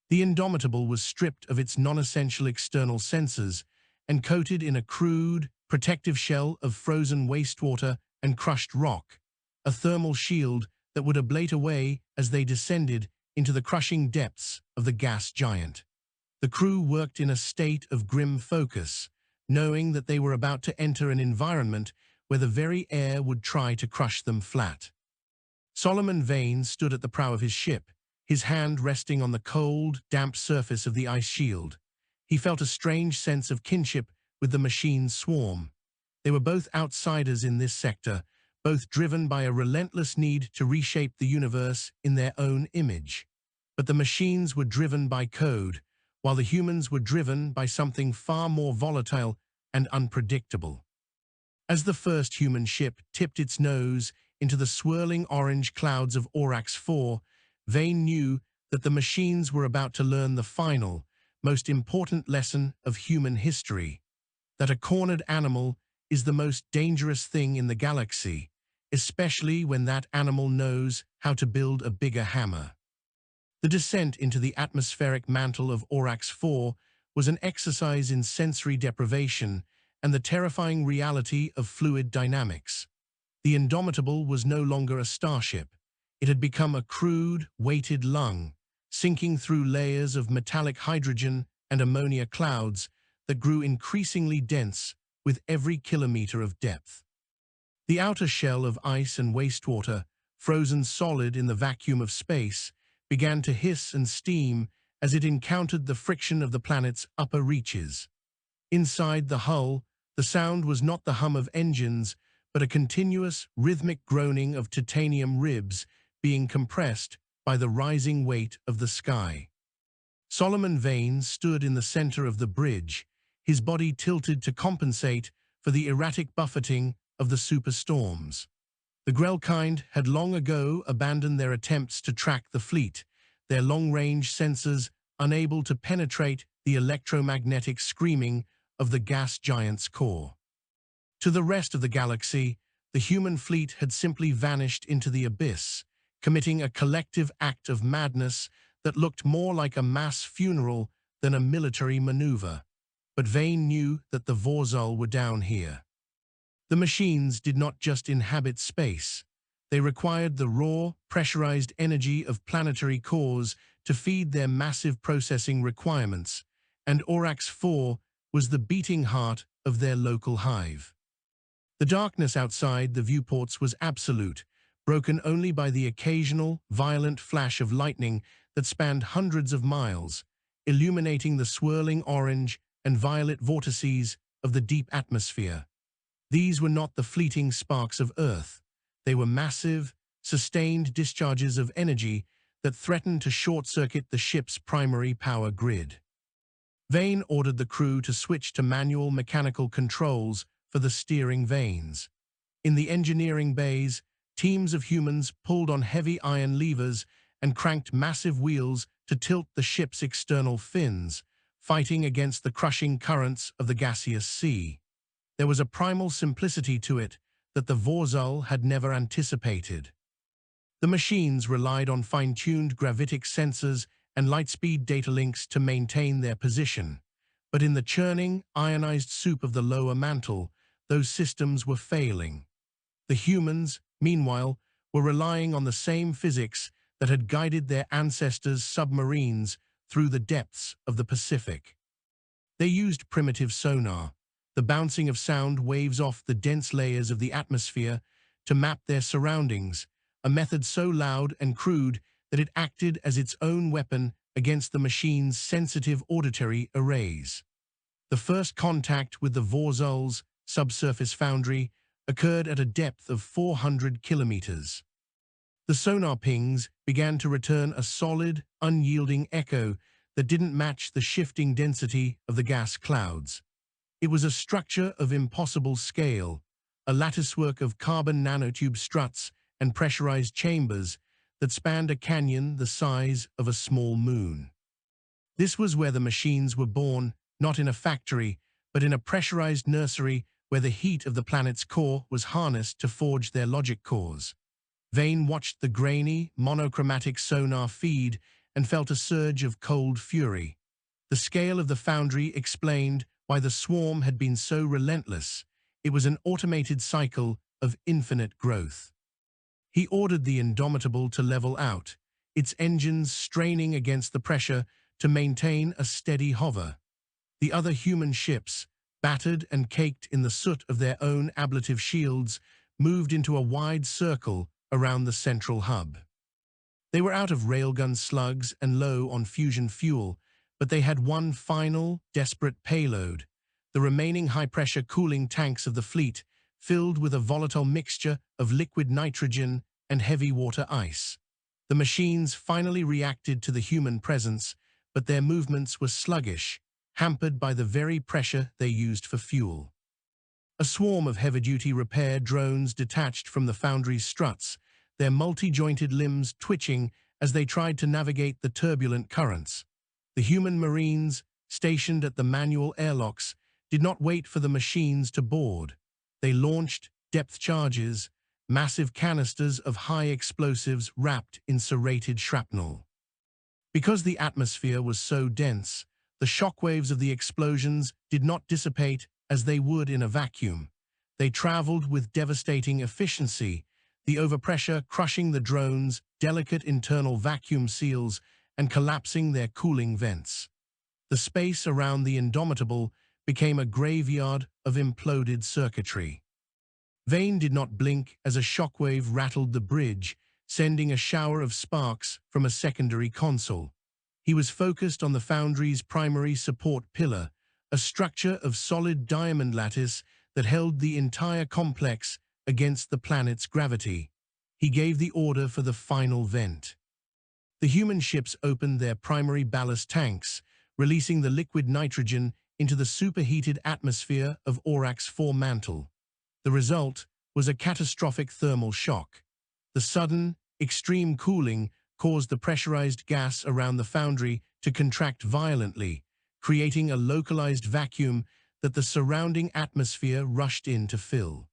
The Indomitable was stripped of its non-essential external sensors and coated in a crude, protective shell of frozen wastewater and crushed rock, a thermal shield that would ablate away as they descended into the crushing depths of the gas giant. The crew worked in a state of grim focus, knowing that they were about to enter an environment where the very air would try to crush them flat. Solomon Vane stood at the prow of his ship, his hand resting on the cold, damp surface of the ice shield. He felt a strange sense of kinship with the machine's swarm. They were both outsiders in this sector, both driven by a relentless need to reshape the universe in their own image. But the machines were driven by code, while the humans were driven by something far more volatile and unpredictable. As the first human ship tipped its nose into the swirling orange clouds of Aurochs 4, Vane knew that the machines were about to learn the final, most important lesson of human history, that a cornered animal is the most dangerous thing in the galaxy, especially when that animal knows how to build a bigger hammer. The descent into the atmospheric mantle of Aurochs IV was an exercise in sensory deprivation and the terrifying reality of fluid dynamics. The Indomitable was no longer a starship. It had become a crude, weighted lung, sinking through layers of metallic hydrogen and ammonia clouds that grew increasingly dense with every kilometer of depth. The outer shell of ice and wastewater, frozen solid in the vacuum of space, began to hiss and steam as it encountered the friction of the planet's upper reaches. Inside the hull, the sound was not the hum of engines, but a continuous, rhythmic groaning of titanium ribs being compressed by the rising weight of the sky. Solomon Vane stood in the center of the bridge, his body tilted to compensate for the erratic buffeting of the superstorms. The Grel-Kind had long ago abandoned their attempts to track the fleet, their long-range sensors unable to penetrate the electromagnetic screaming of the gas giant's core. To the rest of the galaxy, the human fleet had simply vanished into the abyss, committing a collective act of madness that looked more like a mass funeral than a military maneuver. But Vane knew that the Vor-Xul were down here. The machines did not just inhabit space. They required the raw, pressurized energy of planetary cores to feed their massive processing requirements, and Aurochs IV was the beating heart of their local hive. The darkness outside the viewports was absolute, broken only by the occasional, violent flash of lightning that spanned hundreds of miles, illuminating the swirling orange and violet vortices of the deep atmosphere. These were not the fleeting sparks of Earth. They were massive, sustained discharges of energy that threatened to short-circuit the ship's primary power grid. Vane ordered the crew to switch to manual mechanical controls for the steering vanes. In the engineering bays, teams of humans pulled on heavy iron levers and cranked massive wheels to tilt the ship's external fins, fighting against the crushing currents of the gaseous sea. There was a primal simplicity to it that the Vor-Xul had never anticipated. The machines relied on fine-tuned gravitic sensors and light-speed data links to maintain their position. But in the churning, ionized soup of the lower mantle, those systems were failing. The humans, meanwhile, were relying on the same physics that had guided their ancestors' submarines through the depths of the Pacific. They used primitive sonar, the bouncing of sound waves off the dense layers of the atmosphere, to map their surroundings, a method so loud and crude that it acted as its own weapon against the machine's sensitive auditory arrays. The first contact with the Vor-Xul's subsurface foundry occurred at a depth of 400 kilometers. The sonar pings began to return a solid, unyielding echo that didn't match the shifting density of the gas clouds. It was a structure of impossible scale, a latticework of carbon nanotube struts and pressurized chambers that spanned a canyon the size of a small moon. This was where the machines were born, not in a factory, but in a pressurized nursery where the heat of the planet's core was harnessed to forge their logic cores. Vane watched the grainy, monochromatic sonar feed and felt a surge of cold fury. The scale of the foundry explained why the swarm had been so relentless. It was an automated cycle of infinite growth. He ordered the Indomitable to level out, its engines straining against the pressure to maintain a steady hover. The other human ships, battered and caked in the soot of their own ablative shields, moved into a wide circle around the central hub. They were out of railgun slugs and low on fusion fuel, but they had one final, desperate payload: the remaining high-pressure cooling tanks of the fleet, filled with a volatile mixture of liquid nitrogen and heavy water ice. The machines finally reacted to the human presence, but their movements were sluggish, hampered by the very pressure they used for fuel. A swarm of heavy-duty repair drones detached from the foundry's struts, their multi-jointed limbs twitching as they tried to navigate the turbulent currents. The human Marines, stationed at the manual airlocks, did not wait for the machines to board. They launched depth charges, massive canisters of high explosives wrapped in serrated shrapnel. Because the atmosphere was so dense, the shockwaves of the explosions did not dissipate as they would in a vacuum. They traveled with devastating efficiency, the overpressure crushing the drones' delicate internal vacuum seals and collapsing their cooling vents. The space around the Indomitable became a graveyard of imploded circuitry. Vane did not blink as a shockwave rattled the bridge, sending a shower of sparks from a secondary console. He was focused on the Foundry's primary support pillar, a structure of solid diamond lattice that held the entire complex against the planet's gravity. He gave the order for the final vent. The human ships opened their primary ballast tanks, releasing the liquid nitrogen into the superheated atmosphere of Vor-Xul's foremantle. The result was a catastrophic thermal shock. The sudden, extreme cooling caused the pressurized gas around the Foundry to contract violently, creating a localized vacuum that the surrounding atmosphere rushed in to fill.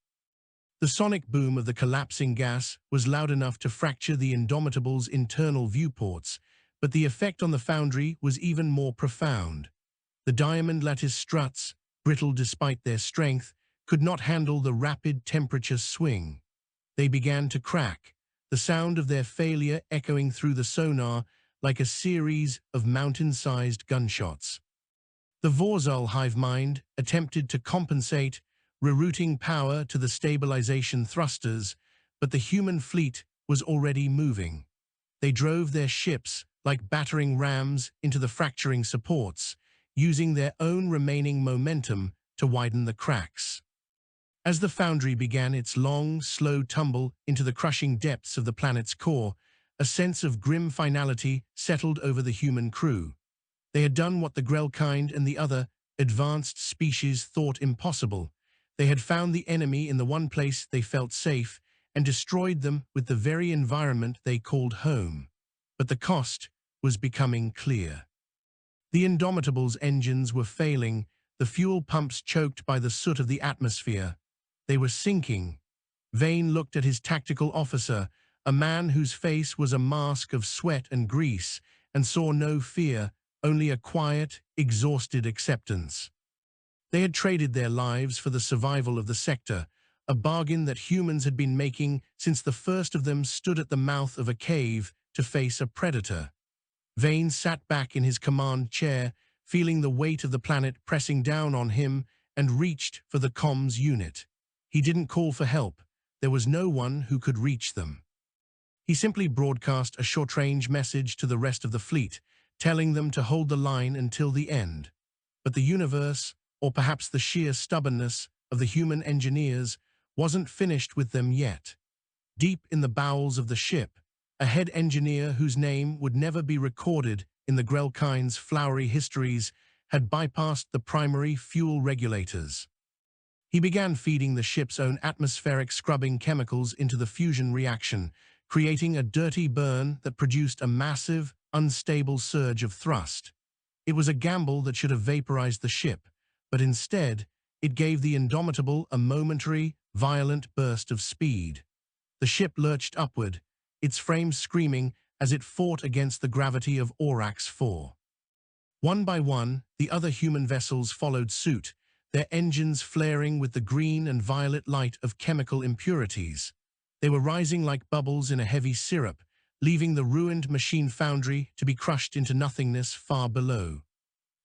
The sonic boom of the collapsing gas was loud enough to fracture the Indomitable's internal viewports, but the effect on the Foundry was even more profound. The diamond lattice struts, brittle despite their strength, could not handle the rapid temperature swing. They began to crack, the sound of their failure echoing through the sonar like a series of mountain-sized gunshots. The Vor-Xul hive mind attempted to compensate, rerouting power to the stabilization thrusters, but the human fleet was already moving. They drove their ships like battering rams into the fracturing supports, using their own remaining momentum to widen the cracks. As the Foundry began its long, slow tumble into the crushing depths of the planet's core, a sense of grim finality settled over the human crew. They had done what the Grel-Kind and the other advanced species thought impossible. They had found the enemy in the one place they felt safe and destroyed them with the very environment they called home. But the cost was becoming clear. The Indomitable's engines were failing, the fuel pumps choked by the soot of the atmosphere. They were sinking. Vane looked at his tactical officer, a man whose face was a mask of sweat and grease, and saw no fear, only a quiet, exhausted acceptance. They had traded their lives for the survival of the sector, a bargain that humans had been making since the first of them stood at the mouth of a cave to face a predator. Vane sat back in his command chair, feeling the weight of the planet pressing down on him, and reached for the comms unit. He didn't call for help. There was no one who could reach them. He simply broadcast a short-range message to the rest of the fleet, telling them to hold the line until the end. But the universe, or perhaps the sheer stubbornness of the human engineers, wasn't finished with them yet. Deep in the bowels of the ship, a head engineer whose name would never be recorded in the Grel-Kind's flowery histories had bypassed the primary fuel regulators. He began feeding the ship's own atmospheric scrubbing chemicals into the fusion reaction, creating a dirty burn that produced a massive, unstable surge of thrust. It was a gamble that should have vaporized the ship, but instead, it gave the Indomitable a momentary, violent burst of speed. The ship lurched upward, its frame screaming as it fought against the gravity of Vor-Xul 4. One by one, the other human vessels followed suit, their engines flaring with the green and violet light of chemical impurities. They were rising like bubbles in a heavy syrup, leaving the ruined machine foundry to be crushed into nothingness far below.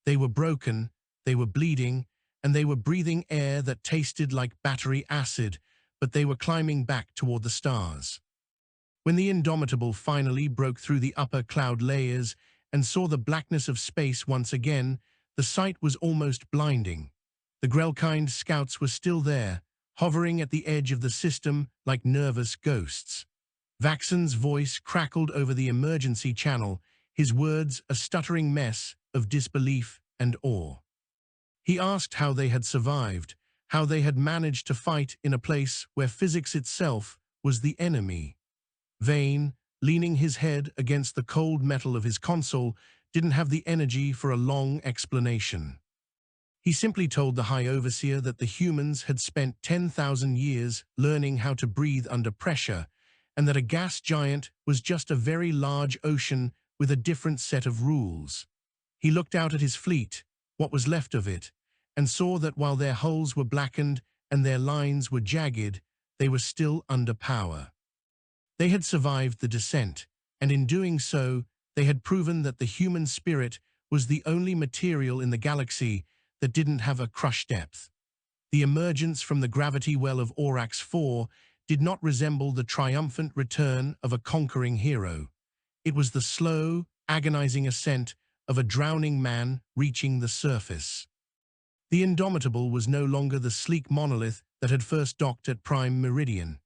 They were broken, they were bleeding, and they were breathing air that tasted like battery acid, but they were climbing back toward the stars. When the Indomitable finally broke through the upper cloud layers and saw the blackness of space once again, the sight was almost blinding. The Grel-Kind scouts were still there, hovering at the edge of the system like nervous ghosts. Vaxon's voice crackled over the emergency channel, his words a stuttering mess of disbelief and awe. He asked how they had survived, how they had managed to fight in a place where physics itself was the enemy. Vane, leaning his head against the cold metal of his console, didn't have the energy for a long explanation. He simply told the High Overseer that the humans had spent 10,000 years learning how to breathe under pressure, and that a gas giant was just a very large ocean with a different set of rules. He looked out at his fleet, what was left of it, and saw that while their hulls were blackened and their lines were jagged, they were still under power. They had survived the descent, and in doing so, they had proven that the human spirit was the only material in the galaxy that didn't have a crush depth. The emergence from the gravity well of Aurochs IV did not resemble the triumphant return of a conquering hero. It was the slow, agonizing ascent of a drowning man reaching the surface. The Indomitable was no longer the sleek monolith that had first docked at Prime Meridian.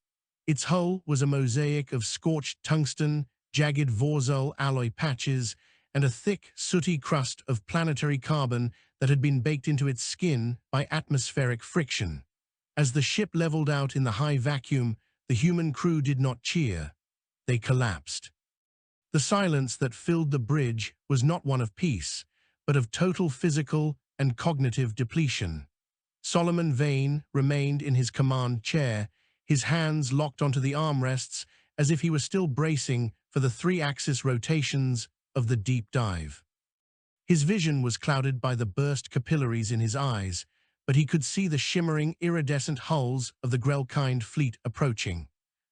Its hull was a mosaic of scorched tungsten, jagged Vor-Xul alloy patches, and a thick, sooty crust of planetary carbon that had been baked into its skin by atmospheric friction. As the ship leveled out in the high vacuum, the human crew did not cheer. They collapsed. The silence that filled the bridge was not one of peace, but of total physical and cognitive depletion. Solomon Vane remained in his command chair, his hands locked onto the armrests as if he were still bracing for the three-axis rotations of the deep dive. His vision was clouded by the burst capillaries in his eyes, but he could see the shimmering, iridescent hulls of the Grel-Kind fleet approaching.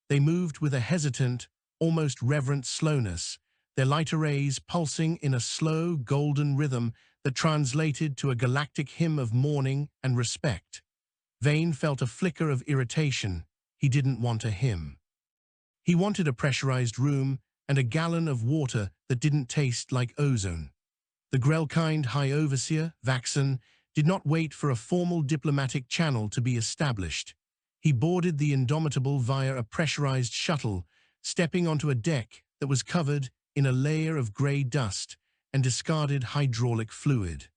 They moved with a hesitant, almost reverent slowness, their light arrays pulsing in a slow, golden rhythm that translated to a galactic hymn of mourning and respect. Vane felt a flicker of irritation. He didn't want a hymn. He wanted a pressurized room and a gallon of water that didn't taste like ozone. The Grel-Kind High Overseer, Vaxon, did not wait for a formal diplomatic channel to be established. He boarded the Indomitable via a pressurized shuttle, stepping onto a deck that was covered in a layer of gray dust and discarded hydraulic fluid.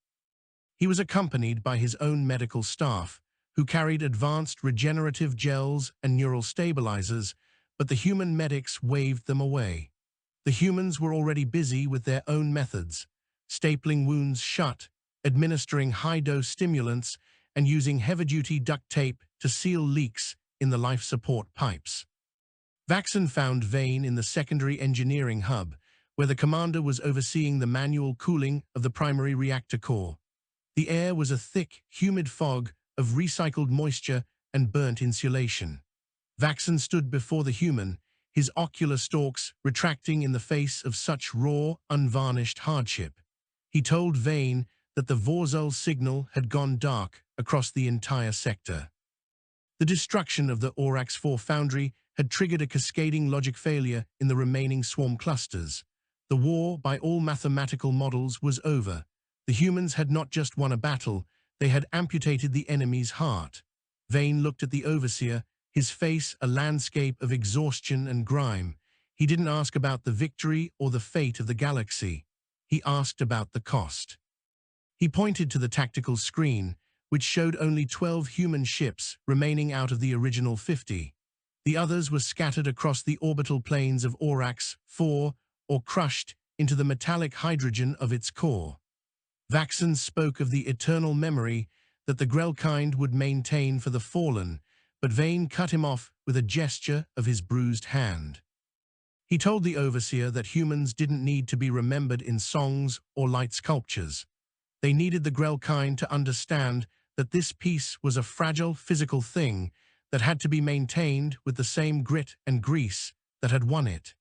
He was accompanied by his own medical staff, who carried advanced regenerative gels and neural stabilizers, but the human medics waved them away. The humans were already busy with their own methods, stapling wounds shut, administering high-dose stimulants, and using heavy-duty duct tape to seal leaks in the life support pipes. Vaxon found Vane in the secondary engineering hub, where the commander was overseeing the manual cooling of the primary reactor core. The air was a thick, humid fog of recycled moisture and burnt insulation. Vaxon stood before the human, his ocular stalks retracting in the face of such raw, unvarnished hardship. He told Vane that the Vor-Xul signal had gone dark across the entire sector. The destruction of the Aurochs IV foundry had triggered a cascading logic failure in the remaining swarm clusters. The war, by all mathematical models, was over. The humans had not just won a battle, they had amputated the enemy's heart. Vane looked at the Overseer, his face a landscape of exhaustion and grime. He didn't ask about the victory or the fate of the galaxy. He asked about the cost. He pointed to the tactical screen, which showed only 12 human ships remaining out of the original 50. The others were scattered across the orbital planes of Aurochs IV or crushed into the metallic hydrogen of its core. Vaxon spoke of the eternal memory that the Grel-Kind would maintain for the fallen, but Vane cut him off with a gesture of his bruised hand. He told the Overseer that humans didn't need to be remembered in songs or light sculptures. They needed the Grel-Kind to understand that this piece was a fragile physical thing that had to be maintained with the same grit and grease that had won it.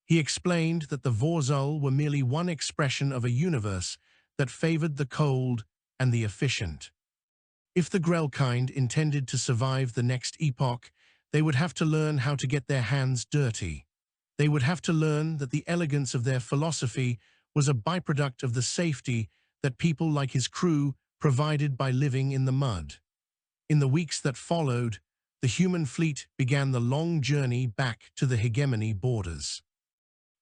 He explained that the Vor-Xul were merely one expression of a universe that favored the cold and the efficient. If the Grel-Kind intended to survive the next epoch, they would have to learn how to get their hands dirty. They would have to learn that the elegance of their philosophy was a byproduct of the safety that people like his crew provided by living in the mud. In the weeks that followed, the human fleet began the long journey back to the hegemony borders.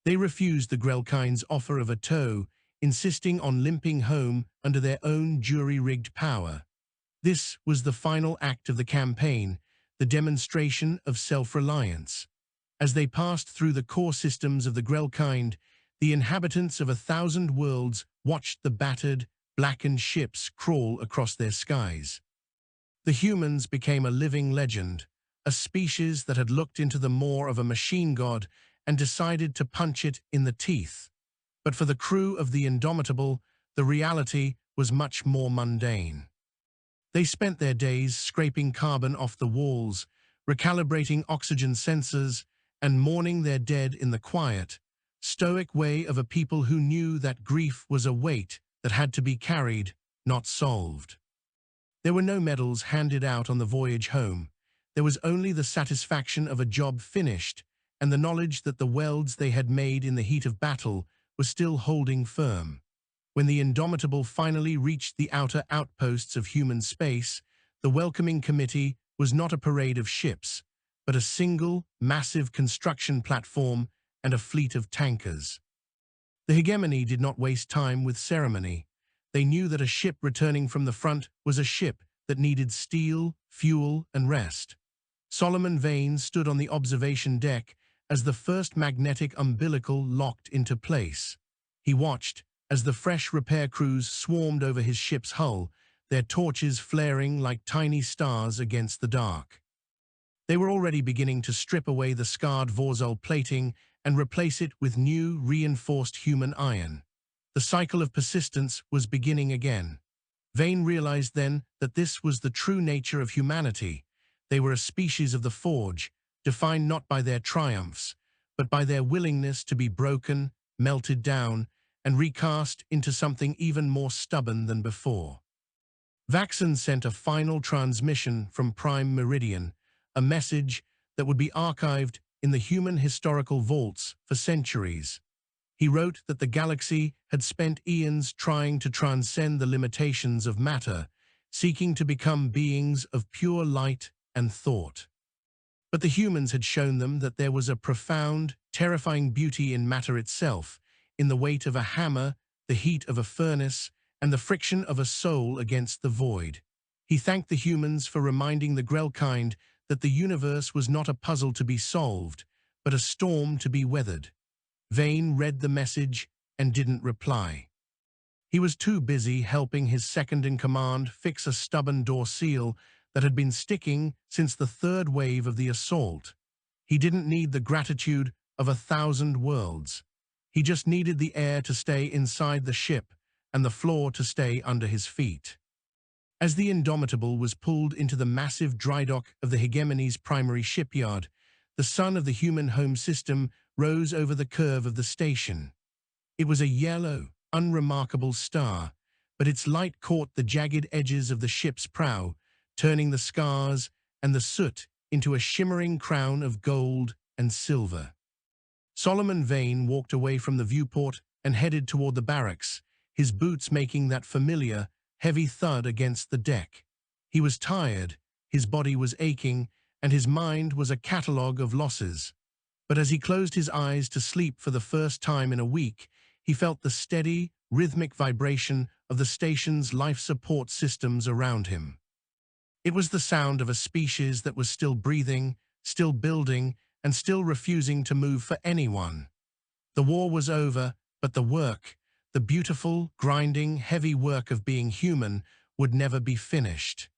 They refused the Grel-Kind's offer of a tow, insisting on limping home under their own jury-rigged power. This was the final act of the campaign, the demonstration of self-reliance. As they passed through the core systems of the Grel-Kind, the inhabitants of 1,000 worlds watched the battered, blackened ships crawl across their skies. The humans became a living legend, a species that had looked into the maw of a machine god and decided to punch it in the teeth. But for the crew of the Indomitable, the reality was much more mundane. They spent their days scraping carbon off the walls, recalibrating oxygen sensors, and mourning their dead in the quiet, stoic way of a people who knew that grief was a weight that had to be carried, not solved. There were no medals handed out on the voyage home. There was only the satisfaction of a job finished and the knowledge that the welds they had made in the heat of battle were still holding firm. When the Indomitable finally reached the outer outposts of human space, the welcoming committee was not a parade of ships, but a single, massive construction platform and a fleet of tankers. The hegemony did not waste time with ceremony. They knew that a ship returning from the front was a ship that needed steel, fuel, and rest. Solomon Vane stood on the observation deck as the first magnetic umbilical locked into place. He watched as the fresh repair crews swarmed over his ship's hull, their torches flaring like tiny stars against the dark. They were already beginning to strip away the scarred Vor-Xul plating and replace it with new, reinforced human iron. The cycle of persistence was beginning again. Vane realized then that this was the true nature of humanity. They were a species of the forge, defined not by their triumphs, but by their willingness to be broken, melted down, and recast into something even more stubborn than before. Vaxon sent a final transmission from Prime Meridian, a message that would be archived in the human historical vaults for centuries. He wrote that the galaxy had spent eons trying to transcend the limitations of matter, seeking to become beings of pure light and thought. But the humans had shown them that there was a profound, terrifying beauty in matter itself, in the weight of a hammer, the heat of a furnace, and the friction of a soul against the void. He thanked the humans for reminding the Grel-Kind that the universe was not a puzzle to be solved, but a storm to be weathered. Vane read the message and didn't reply. He was too busy helping his second-in-command fix a stubborn door seal that had been sticking since the third wave of the assault. He didn't need the gratitude of 1,000 worlds. He just needed the air to stay inside the ship and the floor to stay under his feet. As the Indomitable was pulled into the massive dry dock of the hegemony's primary shipyard, the sun of the human home system rose over the curve of the station. It was a yellow, unremarkable star, but its light caught the jagged edges of the ship's prow, turning the scars and the soot into a shimmering crown of gold and silver. Solomon Vane walked away from the viewport and headed toward the barracks, his boots making that familiar, heavy thud against the deck. He was tired, his body was aching, and his mind was a catalogue of losses. But as he closed his eyes to sleep for the first time in a week, he felt the steady, rhythmic vibration of the station's life support systems around him. It was the sound of a species that was still breathing, still building, and still refusing to move for anyone. The war was over, but the work, the beautiful, grinding, heavy work of being human, would never be finished.